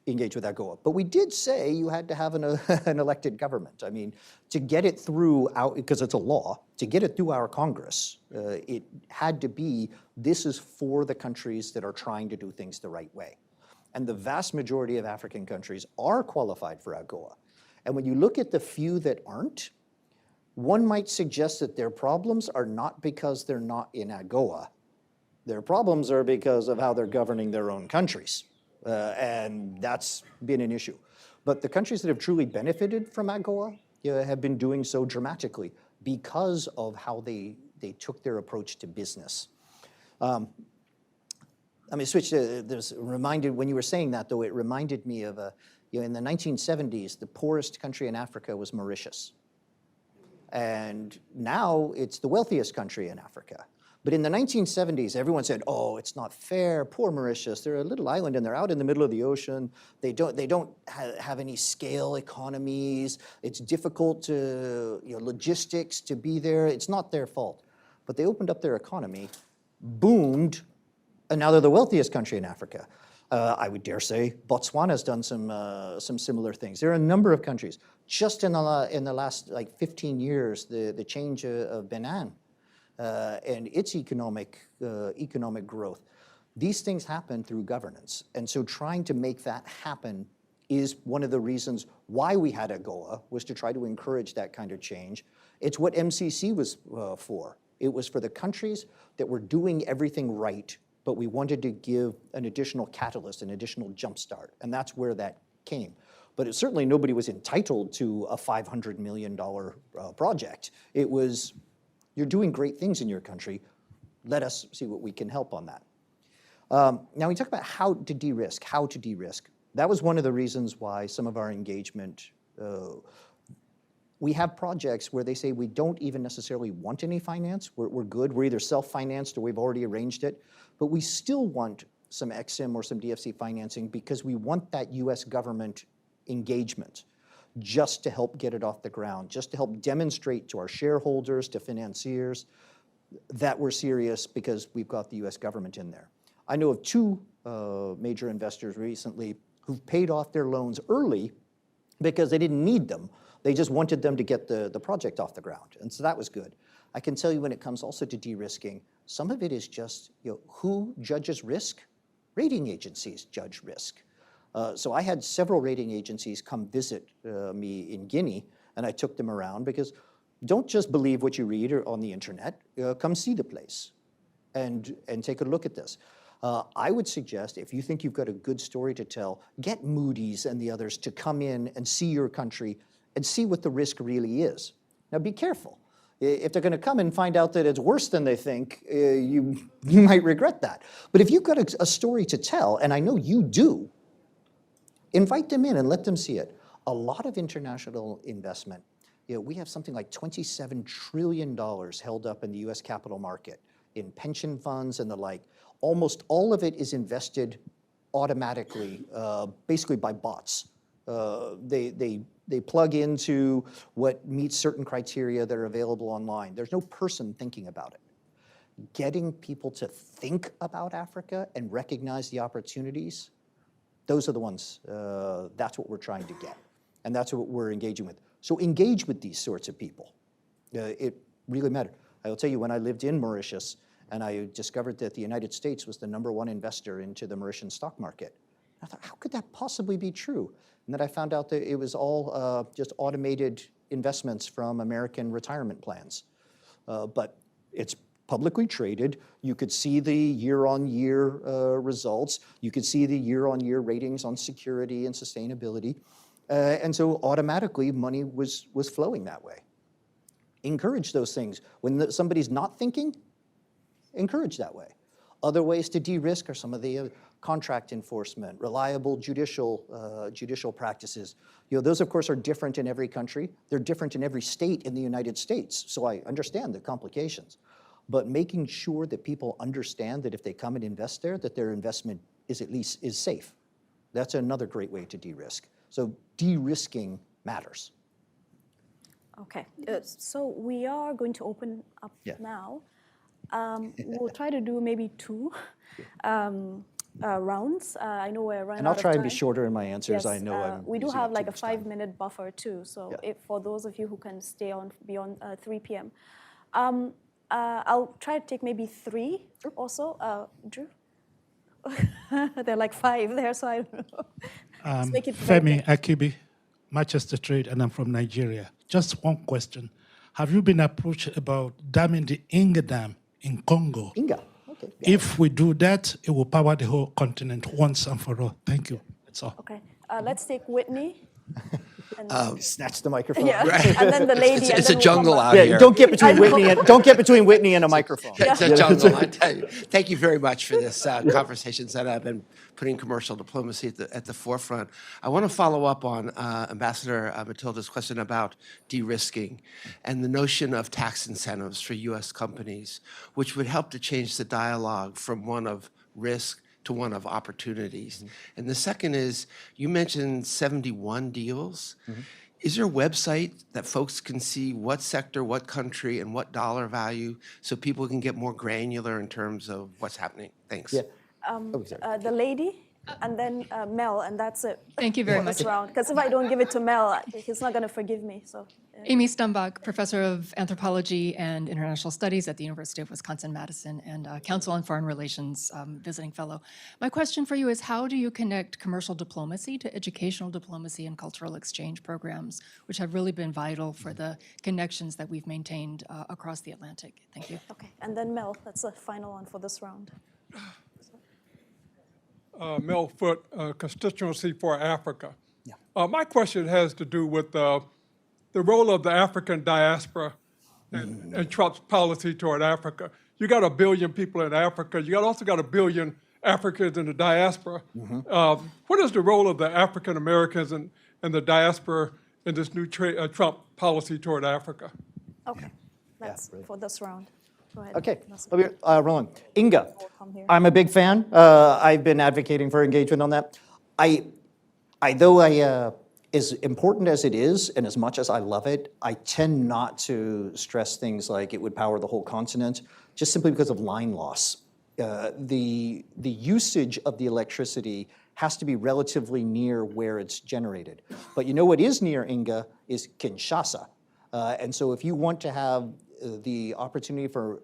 Speaker 2: engage with AGOA. But we did say you had to have an elected government. I mean, to get it through, because it's a law, to get it through our Congress, it had to be, this is for the countries that are trying to do things the right way. And the vast majority of African countries are qualified for AGOA. And when you look at the few that aren't, one might suggest that their problems are not because they're not in AGOA. Their problems are because of how they're governing their own countries. And that's been an issue. But the countries that have truly benefited from AGOA have been doing so dramatically because of how they took their approach to business. Let me switch to, when you were saying that though, it reminded me of, in the 1970s, the poorest country in Africa was Mauritius. And now it's the wealthiest country in Africa. But in the 1970s, everyone said, oh, it's not fair, poor Mauritius. They're a little island and they're out in the middle of the ocean. They don't have any scale economies. It's difficult to, logistics to be there. It's not their fault. But they opened up their economy, boomed, and now they're the wealthiest country in Africa. I would dare say Botswana has done some similar things. There are a number of countries. Just in the last 15 years, the change of Benin and its economic growth. These things happen through governance. And so trying to make that happen is one of the reasons why we had AGOA, was to try to encourage that kind of change. It's what MCC was for. It was for the countries that were doing everything right, but we wanted to give an additional catalyst, an additional jumpstart, and that's where that came. But certainly nobody was entitled to a $500 million project. It was, you're doing great things in your country, let us see what we can help on that. Now we talk about how to de-risk. That was one of the reasons why some of our engagement, we have projects where they say we don't even necessarily want any finance. We're good. We're either self-financed or we've already arranged it. But we still want some EXIM or some DFC financing because we want that US government engagement. just to help get it off the ground, just to help demonstrate to our shareholders, to financiers, that we're serious because we've got the US government in there. I know of two major investors recently who've paid off their loans early because they didn't need them. They just wanted them to get the project off the ground. And so that was good. I can tell you when it comes also to de-risking, some of it is just, who judges risk? Rating agencies judge risk. So I had several rating agencies come visit me in Guinea, and I took them around because don't just believe what you read or on the internet. Come see the place and take a look at this. I would suggest if you think you've got a good story to tell, get Moody's and the others to come in and see your country and see what the risk really is. Now be careful. If they're going to come and find out that it's worse than they think, you might regret that. But if you've got a story to tell, and I know you do, invite them in and let them see it. A lot of international investment, we have something like $27 trillion held up in the US capital market in pension funds and the like. Almost all of it is invested automatically, basically by bots. They plug into what meets certain criteria that are available online. There's no person thinking about it. Getting people to think about Africa and recognize the opportunities, those are the ones, that's what we're trying to get. And that's what we're engaging with. So engage with these sorts of people. It really matters. I will tell you, when I lived in Mauritius and I discovered that the United States was the #1 investor into the Mauritian stock market, I thought, how could that possibly be true? And then I found out that it was all just automated investments from American retirement plans. But it's publicly traded. You could see the year-on-year results. You could see the year-on-year ratings on security and sustainability. And so automatically money was flowing that way. Encourage those things. When somebody's not thinking, encourage that way. Other ways to de-risk are some of the contract enforcement, reliable judicial practices. Those of course are different in every country. They're different in every state in the United States. So I understand the complications, but making sure that people understand that if they come and invest there, that their investment is at least safe. That's another great way to de-risk. So de-risking matters.
Speaker 1: Okay, so we are going to open up now. We'll try to do maybe two rounds. I know we're running out of time.
Speaker 2: And I'll try and be shorter in my answers.
Speaker 1: Yes,
Speaker 2: I know
Speaker 1: we do
Speaker 2: using
Speaker 1: have
Speaker 2: up
Speaker 1: like
Speaker 2: too
Speaker 1: a
Speaker 2: much time.
Speaker 1: 5-minute buffer too. So if for those of you who can stay on beyond 3 p.m. I'll try to take maybe 3 also. Drew? There are like 5 there, so I don't know. Let's make it
Speaker 6: Femi Akibi, Manchester Trade, and I'm from Nigeria. Just one question. Have you been approached about damming the Inga Dam in Congo?
Speaker 2: Inga, okay.
Speaker 6: If we do that, it will power the whole continent once and for all. Thank you. That's all.
Speaker 1: Okay, let's take Whitney. And
Speaker 2: Snatch the microphone.
Speaker 1: yeah, and then the lady.
Speaker 7: It's
Speaker 1: and
Speaker 7: a
Speaker 1: then we'll
Speaker 7: jungle
Speaker 1: come
Speaker 7: out
Speaker 1: back.
Speaker 7: here.
Speaker 2: Yeah, don't get between Whitney and a microphone.
Speaker 7: It's a jungle, I tell you. Thank you very much for this conversation that I've been putting commercial diplomacy at the forefront. I want to follow up on Ambassador Matilda's question about de-risking and the notion of tax incentives for U.S. companies, which would help to change the dialogue from one of risk to one of opportunities. And the second is, you mentioned 71 deals. Is there a website that folks can see what sector, what country, and what dollar value so people can get more granular in terms of what's happening? Thanks.
Speaker 2: Yeah.
Speaker 1: The lady, and then Mel, and that's it.
Speaker 8: Thank you very much.
Speaker 1: Because if I don't give it to Mel, he's not going to forgive me. So.
Speaker 8: Amy Stumbach, Professor of Anthropology and International Studies at the University of Wisconsin-Madison and Council on Foreign Relations visiting fellow. My question for you is, how do you connect commercial diplomacy to educational diplomacy and cultural exchange programs, which have really been vital for the connections that we've maintained across the Atlantic? Thank you.
Speaker 1: Okay, and then Mel, that's the final one for this round.
Speaker 9: Mel Foote, Constituency for Africa. Yeah. My question has to do with the role of the African diaspora and Trump's policy toward Africa. You got 1 billion people in Africa. You also got 1 billion Africans in the diaspora. What is the role of the African Americans and the diaspora in this new Trump policy toward Africa?
Speaker 1: Okay, that's for this round. Go ahead.
Speaker 2: Okay, rolling. Inga, I'm a big fan. I've been advocating for engagement on that. as important as it is, and as much as I love it, I tend not to stress things like it would power the whole continent, just simply because of line loss. The usage of the electricity has to be relatively near where it's generated. But you know what is near Inga is Kinshasa. And so if you want to have the opportunity for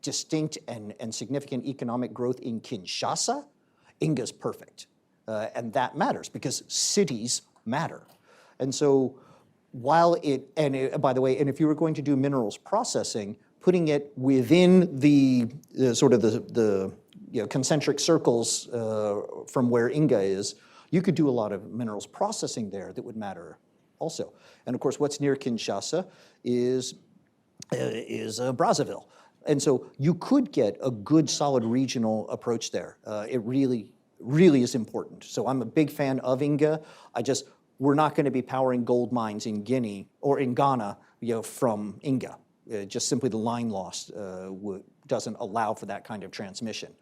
Speaker 2: distinct and significant economic growth in Kinshasa, Inga's perfect. And that matters because cities matter. And so while by the way, and if you were going to do minerals processing, putting it within the sort of the concentric circles from where Inga is, you could do a lot of minerals processing there that would matter also. And of course, what's near Kinshasa is Brazzaville. And so you could get a good, solid regional approach there. It really is important. So I'm a big fan of Inga. We're not going to be powering gold mines in Guinea or in Ghana, from Inga. Just simply the line loss doesn't allow for that kind of transmission.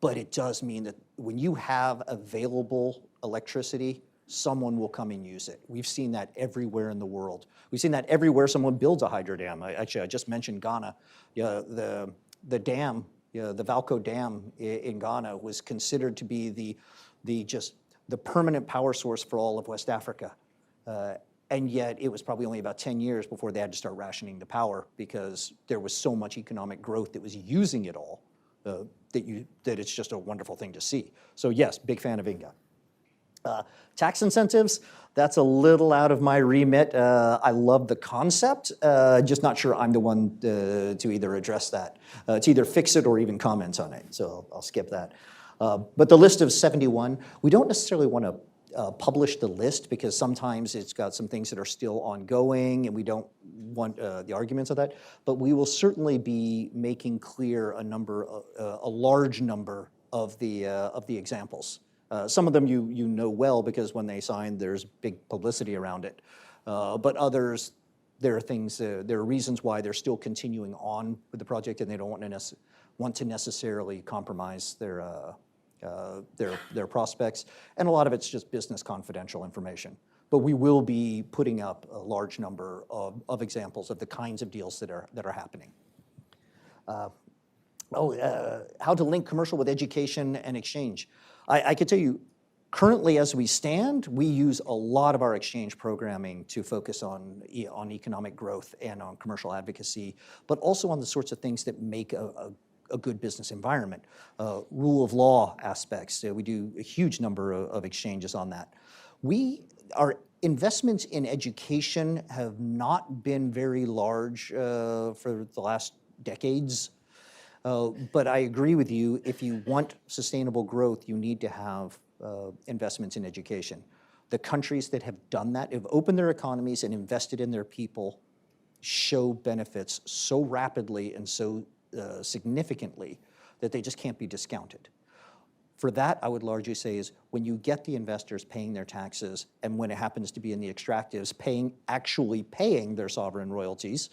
Speaker 2: But it does mean that when you have available electricity, someone will come and use it. We've seen that everywhere in the world. We've seen that everywhere someone builds a hydro dam. I just mentioned Ghana. The dam, the Valco Dam in Ghana was considered to be the permanent power source for all of West Africa. And yet it was probably only about 10 years before they had to start rationing the power because there was so much economic growth that was using it all that it's just a wonderful thing to see. So yes, big fan of Inga. Tax incentives, that's a little out of my remit. I love the concept, just not sure I'm the one to either address that, to either fix it or even comment on it. So I'll skip that. But the list of 71, we don't necessarily want to publish the list because sometimes it's got some things that are still ongoing and we don't want the arguments of that. But we will certainly be making clear a large number of the examples. Some of them you know well because when they signed, there's big publicity around it. But others, there are reasons why they're still continuing on with the project and they don't want to necessarily compromise their prospects. And a lot of it's just business confidential information. But we will be putting up a large number of examples of the kinds of deals that are happening. How to link commercial with education and exchange. I can tell you, currently as we stand, we use a lot of our exchange programming to focus on economic growth and on commercial advocacy, but also on the sorts of things that make a good business environment. Rule of law aspects, we do a huge number of exchanges on that. Our investments in education have not been very large for the last decades. But I agree with you, if you want sustainable growth, you need to have investments in education. The countries that have done that, have opened their economies and invested in their people, show benefits so rapidly and so significantly that they just can't be discounted. For that, I would largely say is when you get the investors paying their taxes and when it happens to be in the extractives actually paying their sovereign royalties,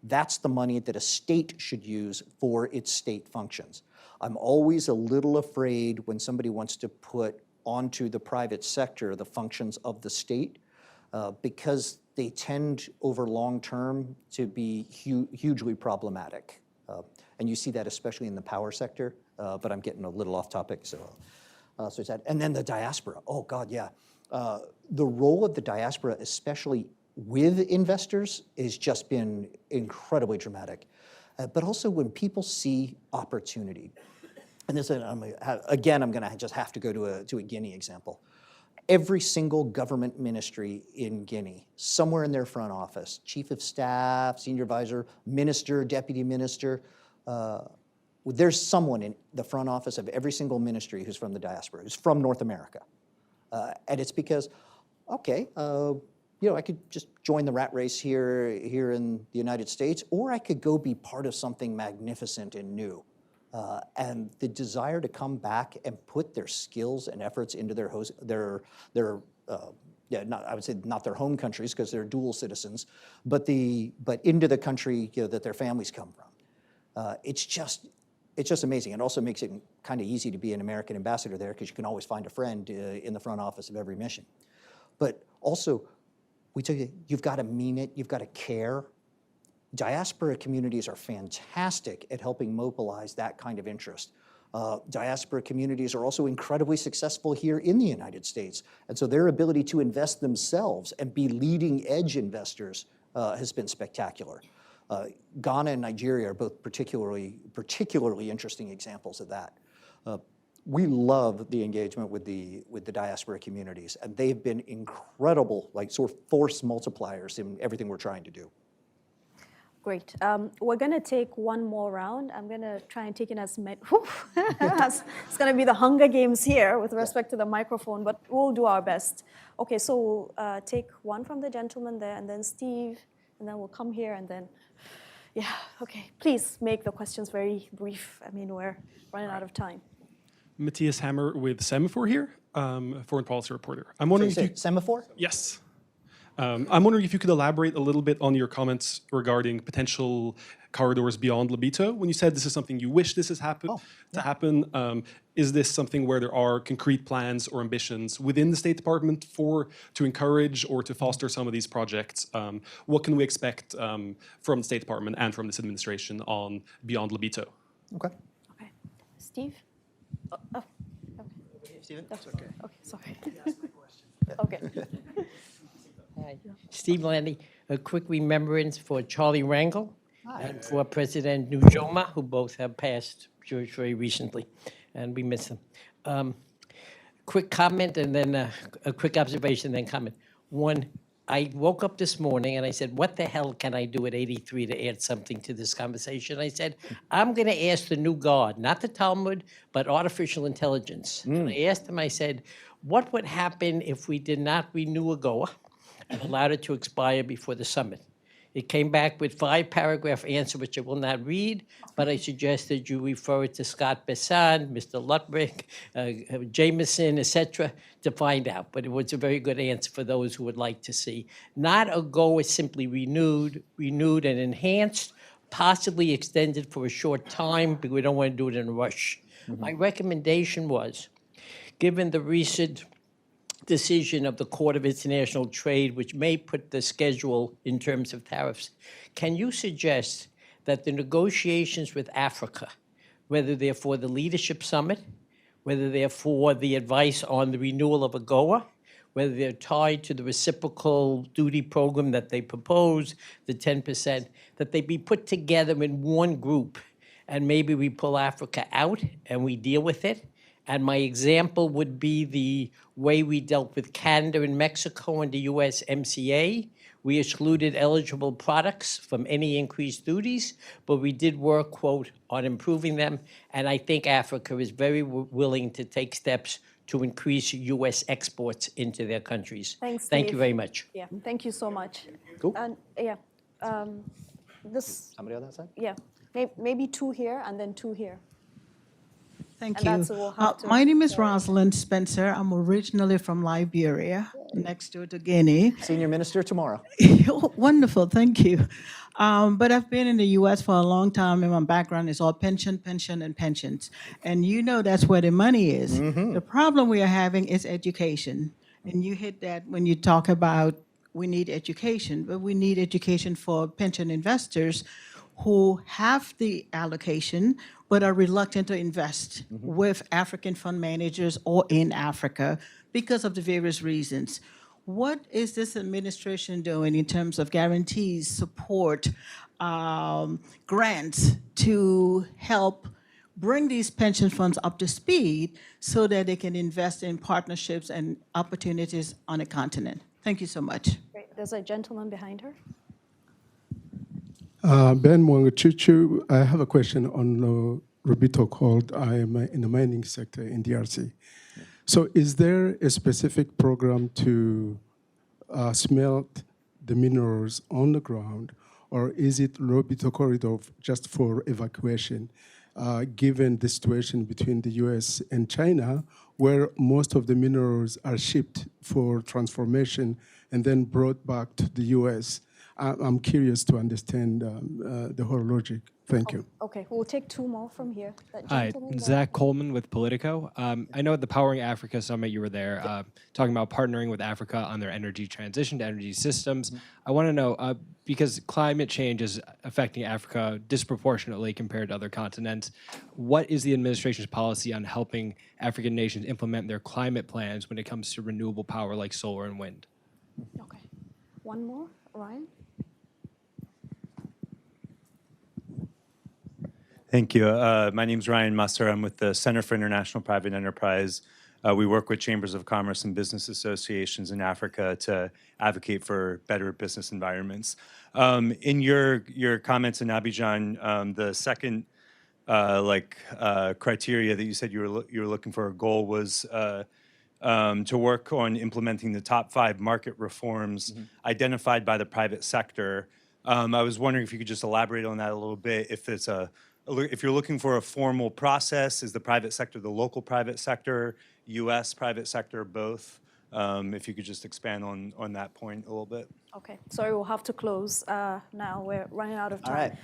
Speaker 2: that's the money that a state should use for its state functions. I'm always a little afraid when somebody wants to put onto the private sector the functions of the state because they tend over long term to be hugely problematic. And you see that especially in the power sector, but I'm getting a little off topic, so it's that. And then the diaspora, oh God, yeah. The role of the diaspora, especially with investors, has just been incredibly dramatic. But also when people see opportunity, and this, again, I'm gonna just have to go to a Guinea example. Every single government ministry in Guinea, somewhere in their front office, chief of staff, senior advisor, minister, deputy minister, there's someone in the front office of every single ministry who's from the diaspora, who's from North America. And it's because, okay, I could just join the rat race here in the United States, or I could go be part of something magnificent and new. And the desire to come back and put their skills and efforts into I would say not their home countries because they're dual citizens, but into the country that their families come from. It's just amazing. It also makes it kind of easy to be an American ambassador there because you can always find a friend in the front office of every mission. But also, we tell you, you've got to mean it, you've got to care. Diaspora communities are fantastic at helping mobilize that kind of interest. Diaspora communities are also incredibly successful here in the United States. And so their ability to invest themselves and be leading edge investors has been spectacular. Ghana and Nigeria are both particularly interesting examples of that. We love the engagement with the diaspora communities, and they've been incredible, like sort of force multipliers in everything we're trying to do.
Speaker 1: Great. We're going to take one more round. I'm going to try and take in as many. It's going to be the Hunger Games here with respect to the microphone, but we'll do our best. Okay, so we'll take one from the gentleman there, and then Steve, and then we'll come here, and then, yeah, okay. Please make the questions very brief. I mean, we're running out of time.
Speaker 10: Matthias Hammer with Semaphore here, foreign policy reporter. I'm wondering if you...
Speaker 2: Semaphore?
Speaker 10: Yes. I'm wondering if you could elaborate a little bit on your comments regarding potential corridors beyond Lobito. When you said this is something you wish this has happen. Is this something where there are concrete plans or ambitions within the State Department to encourage or to foster some of these projects? What can we expect from the State Department and from this administration on beyond Lobito?
Speaker 2: Okay.
Speaker 1: Okay. Steve? Okay.
Speaker 2: Stephen? That's okay.
Speaker 1: Okay, sorry. Okay.
Speaker 11: Hi. Steve Landy, a quick remembrance for Charlie Rangel and for President Nujoma, who both have passed very recently, and we miss them. Quick comment and then a quick observation, then comment. One, I woke up this morning and I said, what the hell can I do at 83 to add something to this conversation? I said, I'm going to ask the new God, not the Talmud, but artificial intelligence. And I asked him, I said, what would happen if we did not renew AGOA and allowed it to expire before the summit? It came back with 5-paragraph answer, which I will not read, but I suggested you refer it to Scott Besson, Mr. Lutwig, Jameson, etc., to find out. But it was a very good answer for those who would like to see. Not AGOA simply renewed and enhanced, possibly extended for a short time, but we don't want to do it in a rush. My recommendation was, given the recent decision of the Court of International Trade, which may put the schedule in terms of tariffs, can you suggest that the negotiations with Africa, whether they're for the Leadership Summit, whether they're for the advice on the renewal of AGOA, whether they're tied to the reciprocal duty program that they propose, the 10%, that they be put together in one group, and maybe we pull Africa out and we deal with it? And my example would be the way we dealt with Canada and Mexico and the USMCA. We excluded eligible products from any increased duties, but we did work, quote, on improving them. And I think Africa is very willing to take steps to increase U.S. exports into their countries.
Speaker 1: Thanks,
Speaker 11: Thank
Speaker 1: Steve.
Speaker 11: you very much.
Speaker 1: Yeah, thank you so much.
Speaker 2: Cool.
Speaker 1: And yeah,
Speaker 2: Somebody on that side?
Speaker 1: yeah, maybe 2 here and then 2 here.
Speaker 12: Thank
Speaker 1: And
Speaker 12: you.
Speaker 1: that's what we'll have to-
Speaker 12: My name is Rosalind Spencer. I'm originally from Liberia, next door to Guinea.
Speaker 2: Senior Minister tomorrow.
Speaker 12: Wonderful, thank you. But I've been in the U.S. for a long time, and my background is all pension, and pensions. And you know that's where the money is. The problem we are having is education. And you hit that when you talk about we need education, but we need education for pension investors who have the allocation but are reluctant to invest with African fund managers or in Africa because of the various reasons. What is this administration doing in terms of guarantees, support, grants to help bring these pension funds up to speed so that they can invest in partnerships and opportunities on a continent? Thank you so much.
Speaker 1: Great. There's a gentleman behind her.
Speaker 13: Ben Mwangachuchu, I have a question on Lobito called I am in the mining sector in DRC. So is there a specific program to smelt the minerals on the ground, or is it Lobito corridor just for evacuation, given the situation between the US and China, where most of the minerals are shipped for transformation and then brought back to the US? I'm curious to understand the whole logic Thank you.
Speaker 1: Okay, we'll take two more from here. That
Speaker 14: Hi,
Speaker 1: gentleman there.
Speaker 14: Zach Coleman with Politico. I know at the Powering Africa Summit you were there talking about partnering with Africa on their energy transition to energy systems. I want to know, because climate change is affecting Africa disproportionately compared to other continents, what is the administration's policy on helping African nations implement their climate plans when it comes to renewable power like solar and wind?
Speaker 1: Okay, one more, Ryan.
Speaker 15: Thank you. My name is Ryan Musser. I'm with the Center for International Private Enterprise. We work with chambers of commerce and business associations in Africa to advocate for better business environments. In your comments in Abidjan, the second criteria that you said you were looking for, a goal was to work on implementing the top 5 market reforms identified by the private sector. I was wondering if you could just elaborate on that a little bit. If you're looking for a formal process, is the private sector the local private sector, U.S. private sector, both? If you could just expand on that point a little bit.
Speaker 1: Okay, sorry, we'll have to close now. We're running out of time.
Speaker 2: All right.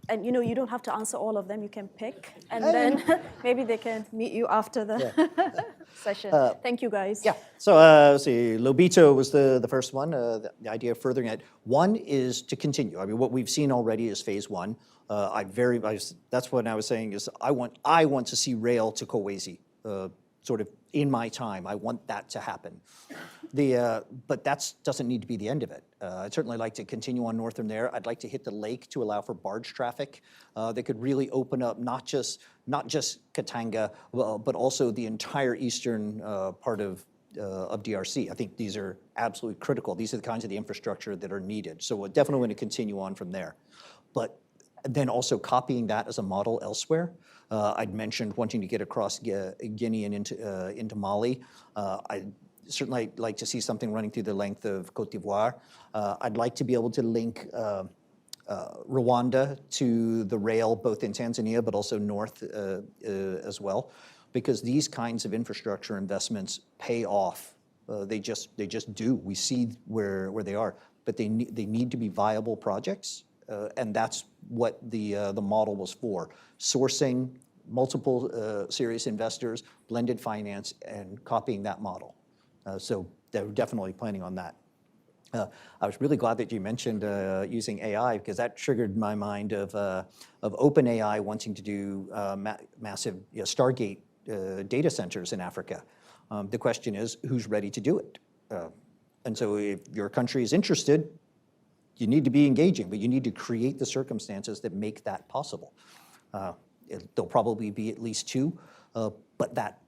Speaker 1: And you don't have to answer all of them. You can pick, and then maybe they can meet you after the session. Thank you, guys.
Speaker 2: Yeah. So let's see. Lobito was the first one. The idea of furthering it. One is to continue. I mean, what we've seen already is phase 1. That's what I was saying is I want to see rail to Kolwezi sort of in my time. I want that to happen. But that doesn't need to be the end of it. I'd certainly like to continue on north from there. I'd like to hit the lake to allow for barge traffic that could really open up not just Katanga, but also the entire eastern part of DRC. I think these are absolutely critical. These are the kinds of the infrastructure that are needed. So we're definitely going to continue on from there. But then also copying that as a model elsewhere. I'd mentioned wanting to get across Guinea and into Mali. I'd certainly like to see something running through the length of Côte d'Ivoire. I'd like to be able to link Rwanda to the rail, both in Tanzania, but also north as well, because these kinds of infrastructure investments pay off. They just do. We see where they are, but they need to be viable projects. And that's what the model was for. Sourcing multiple serious investors, blended finance, and copying that model. So they're definitely planning on that. I was really glad that you mentioned using AI, because that triggered my mind of OpenAI wanting to do massive Stargate data centers in Africa. The question is, who's ready to do it? And so if your country is interested, you need to be engaging, but you need to create the circumstances that make that possible. There'll probably be at least 2, but that,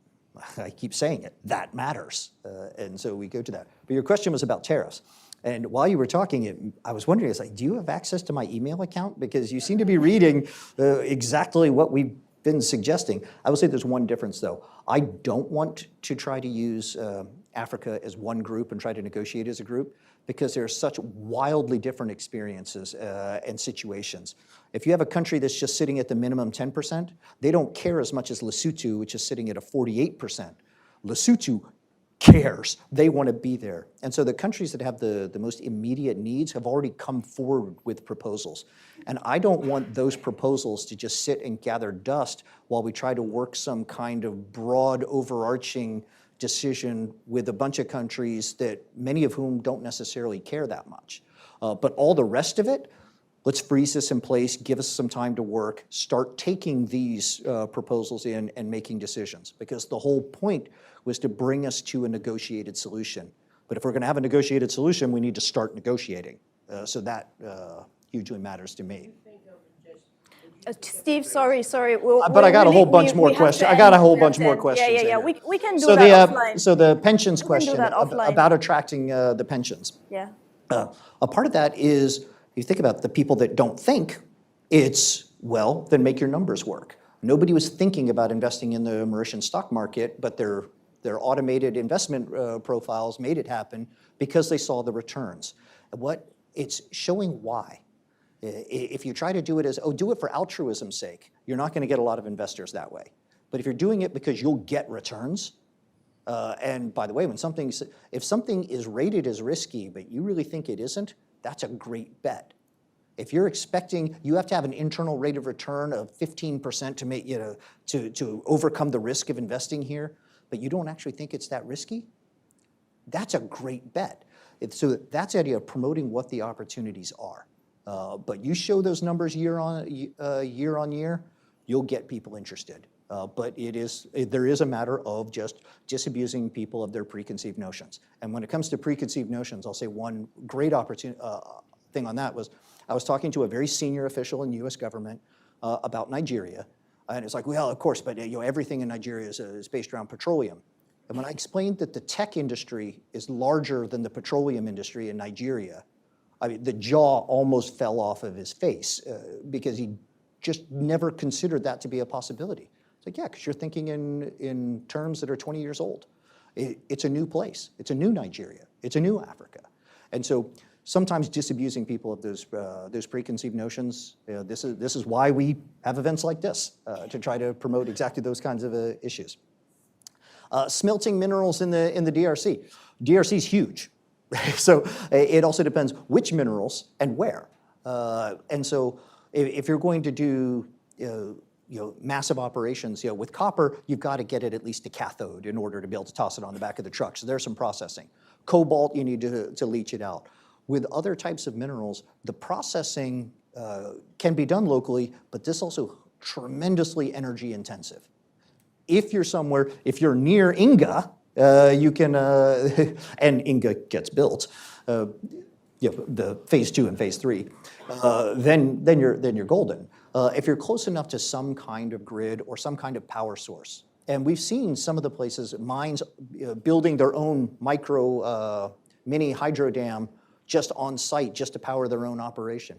Speaker 2: I keep saying it, that matters. And so we go to that. But your question was about tariffs. And while you were talking, I was wondering, do you have access to my email account? Because you seem to be reading exactly what we've been suggesting. I will say there's one difference, though. I don't want to try to use Africa as one group and try to negotiate as a group, because there are such wildly different experiences and situations. If you have a country that's just sitting at the minimum 10%, they don't care as much as Lesotho, which is sitting at a 48%. Lesotho cares. They want to be there. And so the countries that have the most immediate needs have already come forward with proposals. And I don't want those proposals to just sit and gather dust while we try to work some kind of broad, overarching decision with a bunch of countries that many of whom don't necessarily care that much. But all the rest of it, let's freeze this in place, give us some time to work, start taking these proposals in and making decisions. Because the whole point was to bring us to a negotiated solution. But if we're going to have a negotiated solution, we need to start negotiating. So that hugely matters to me.
Speaker 1: Steve, sorry.
Speaker 2: But I got a whole bunch more questions. I got a whole bunch more questions.
Speaker 1: Yeah. We can do that offline.
Speaker 2: So the pensions question about attracting the pensions.
Speaker 1: Yeah.
Speaker 2: A part of that is, you think about the people that don't think, it's, well, then make your numbers work. Nobody was thinking about investing in the Mauritian stock market, but their automated investment profiles made it happen because they saw the returns. It's showing why. If you try to do it as, do it for altruism's sake, you're not going to get a lot of investors that way. But if you're doing it because you'll get returns, and by the way, if something is rated as risky, but you really think it isn't, that's a great bet. If you're expecting, you have to have an internal rate of return of 15% to make, to overcome the risk of investing here, but you don't actually think it's that risky, that's a great bet. So that's the idea of promoting what the opportunities are. But you show those numbers year on year, you'll get people interested. But there is a matter of just disabusing people of their preconceived notions. And when it comes to preconceived notions, I'll say one great thing on that was, I was talking to a very senior official in the U.S. government about Nigeria. And it's like, well, of course, but everything in Nigeria is based around petroleum. And when I explained that the tech industry is larger than the petroleum industry in Nigeria, I mean, the jaw almost fell off of his face because he just never considered that to be a possibility. It's like, yeah, because you're thinking in terms that are 20 years old. It's a new place. It's a new Nigeria. It's a new Africa. And so sometimes disabusing people of those preconceived notions, this is why we have events like this, to try to promote exactly those kinds of issues. Smelting minerals in the DRC. DRC is huge. So it also depends which minerals and where. And so if you're going to do massive operations, with copper, you've got to get it at least to cathode in order to be able to toss it on the back of the truck. So there's some processing. Cobalt, you need to leach it out. With other types of minerals, the processing can be done locally, but this also tremendously energy intensive. If you're near Inga, you can, and Inga gets built, the phase 2 and phase 3, then you're golden. If you're close enough to some kind of grid or some kind of power source, and we've seen some of the places, mines building their own mini hydro dam just on site, just to power their own operation.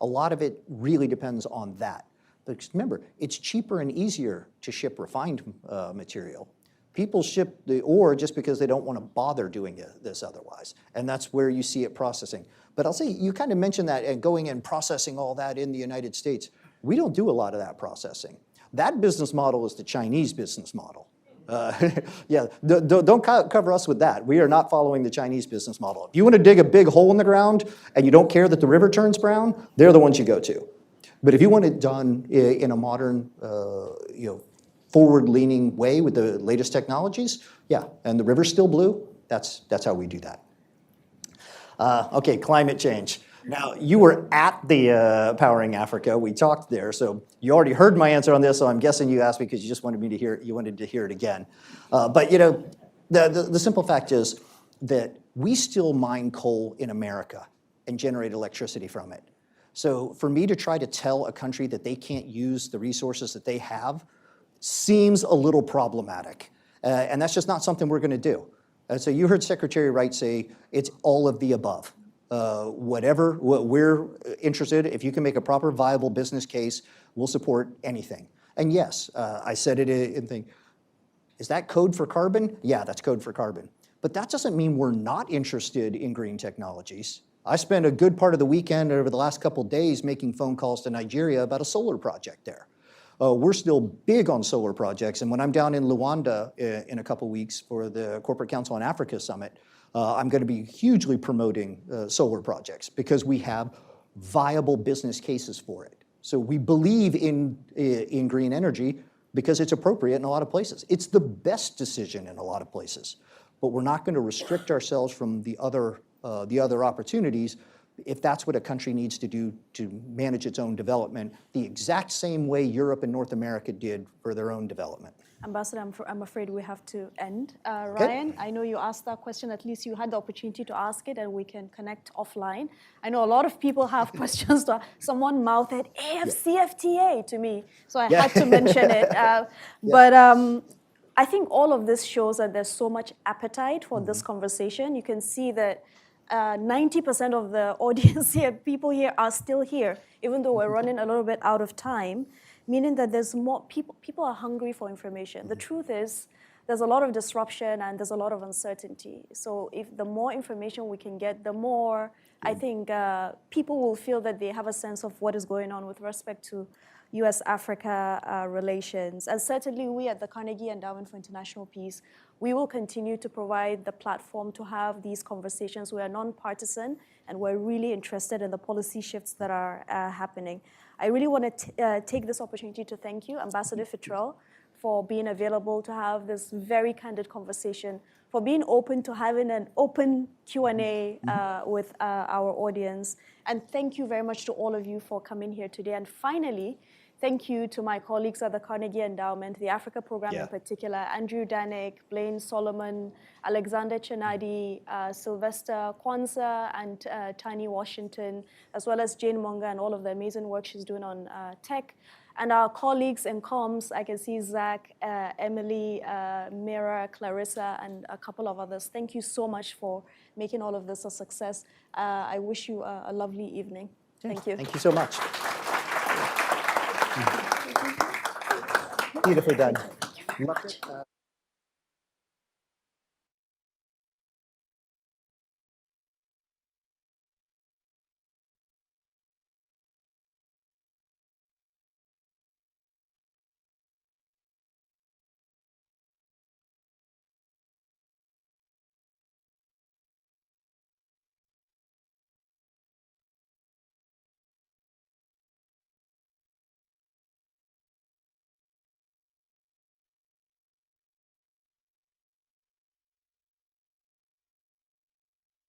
Speaker 2: A lot of it really depends on that. But remember, it's cheaper and easier to ship refined material. People ship the ore just because they don't want to bother doing this otherwise. And that's where you see it processing. But I'll say, you kind of mentioned that, and going and processing all that in the United States. We don't do a lot of that processing. That business model is the Chinese business model. Yeah, don't cover us with that. We are not following the Chinese business model. If you want to dig a big hole in the ground and you don't care that the river turns brown, they're the ones you go to. But if you want it done in a modern, forward-leaning way with the latest technologies, yeah, and the river's still blue, that's how we do that. Okay, climate change. Now, you were at the Powering Africa. We talked there, so you already heard my answer on this, so I'm guessing you asked me because you just wanted me to hear it. You wanted to hear it again. But the simple fact is that we still mine coal in America and generate electricity from it. So for me to try to tell a country that they can't use the resources that they have seems a little problematic. And that's just not something we're going to do. So you heard Secretary Wright say it's all of the above. What we're interested, if you can make a proper viable business case, we'll support anything. And yes, I said it in thing. Is that code for carbon? Yeah, that's code for carbon. But that doesn't mean we're not interested in green technologies. I spent a good part of the weekend over the last couple of days making phone calls to Nigeria about a solar project there. We're still big on solar projects, and when I'm down in Luanda in a couple weeks for the Corporate Council on Africa Summit, I'm going to be hugely promoting solar projects because we have viable business cases for it. So we believe in green energy because it's appropriate in a lot of places. It's the best decision in a lot of places, but we're not going to restrict ourselves from the other opportunities if that's what a country needs to do to manage its own development, the exact same way Europe and North America did for their own development.
Speaker 1: Ambassador, I'm afraid we have to end. Ryan, I know you asked that question. At least you had the opportunity to ask it, and we can connect offline. I know a lot of people have questions. Someone mouthed AFCFTA to me, so I had to mention it. But I think all of this shows that there's so much appetite for this conversation. You can see that 90% of the audience here, people here, are still here, even though we're running a little bit out of time, meaning that there's more people are hungry for information. The truth is, there's a lot of disruption and there's a lot of uncertainty. So if the more information we can get, the more I think people will feel that they have a sense of what is going on with respect to U.S. Africa relations. And certainly we at the Carnegie Endowment for International Peace we will continue to provide the platform to have these conversations. We are non-partisan, and we're really interested in the policy shifts that are happening. I really want to take this opportunity to thank you, Ambassador Fitrell, for being available to have this very candid conversation, for being open to having an open Q&A with our audience. And thank you very much to all of you for coming here today. And finally, thank you to my colleagues at the Carnegie Endowment, the Africa Program in particular, Andrew Danek, Blaine Solomon, Alexander Chenadi, Sylvester Kwanzaa, and Tani Washington, as well as Jane Monga and all of the amazing work she's doing on tech. And our colleagues in comms, I can see Zach, Emily, Mira, Clarissa, and a couple of others. Thank you so much for making all of this a success. I wish you a lovely evening. Thank you.
Speaker 2: Thank you so much. Beautifully done.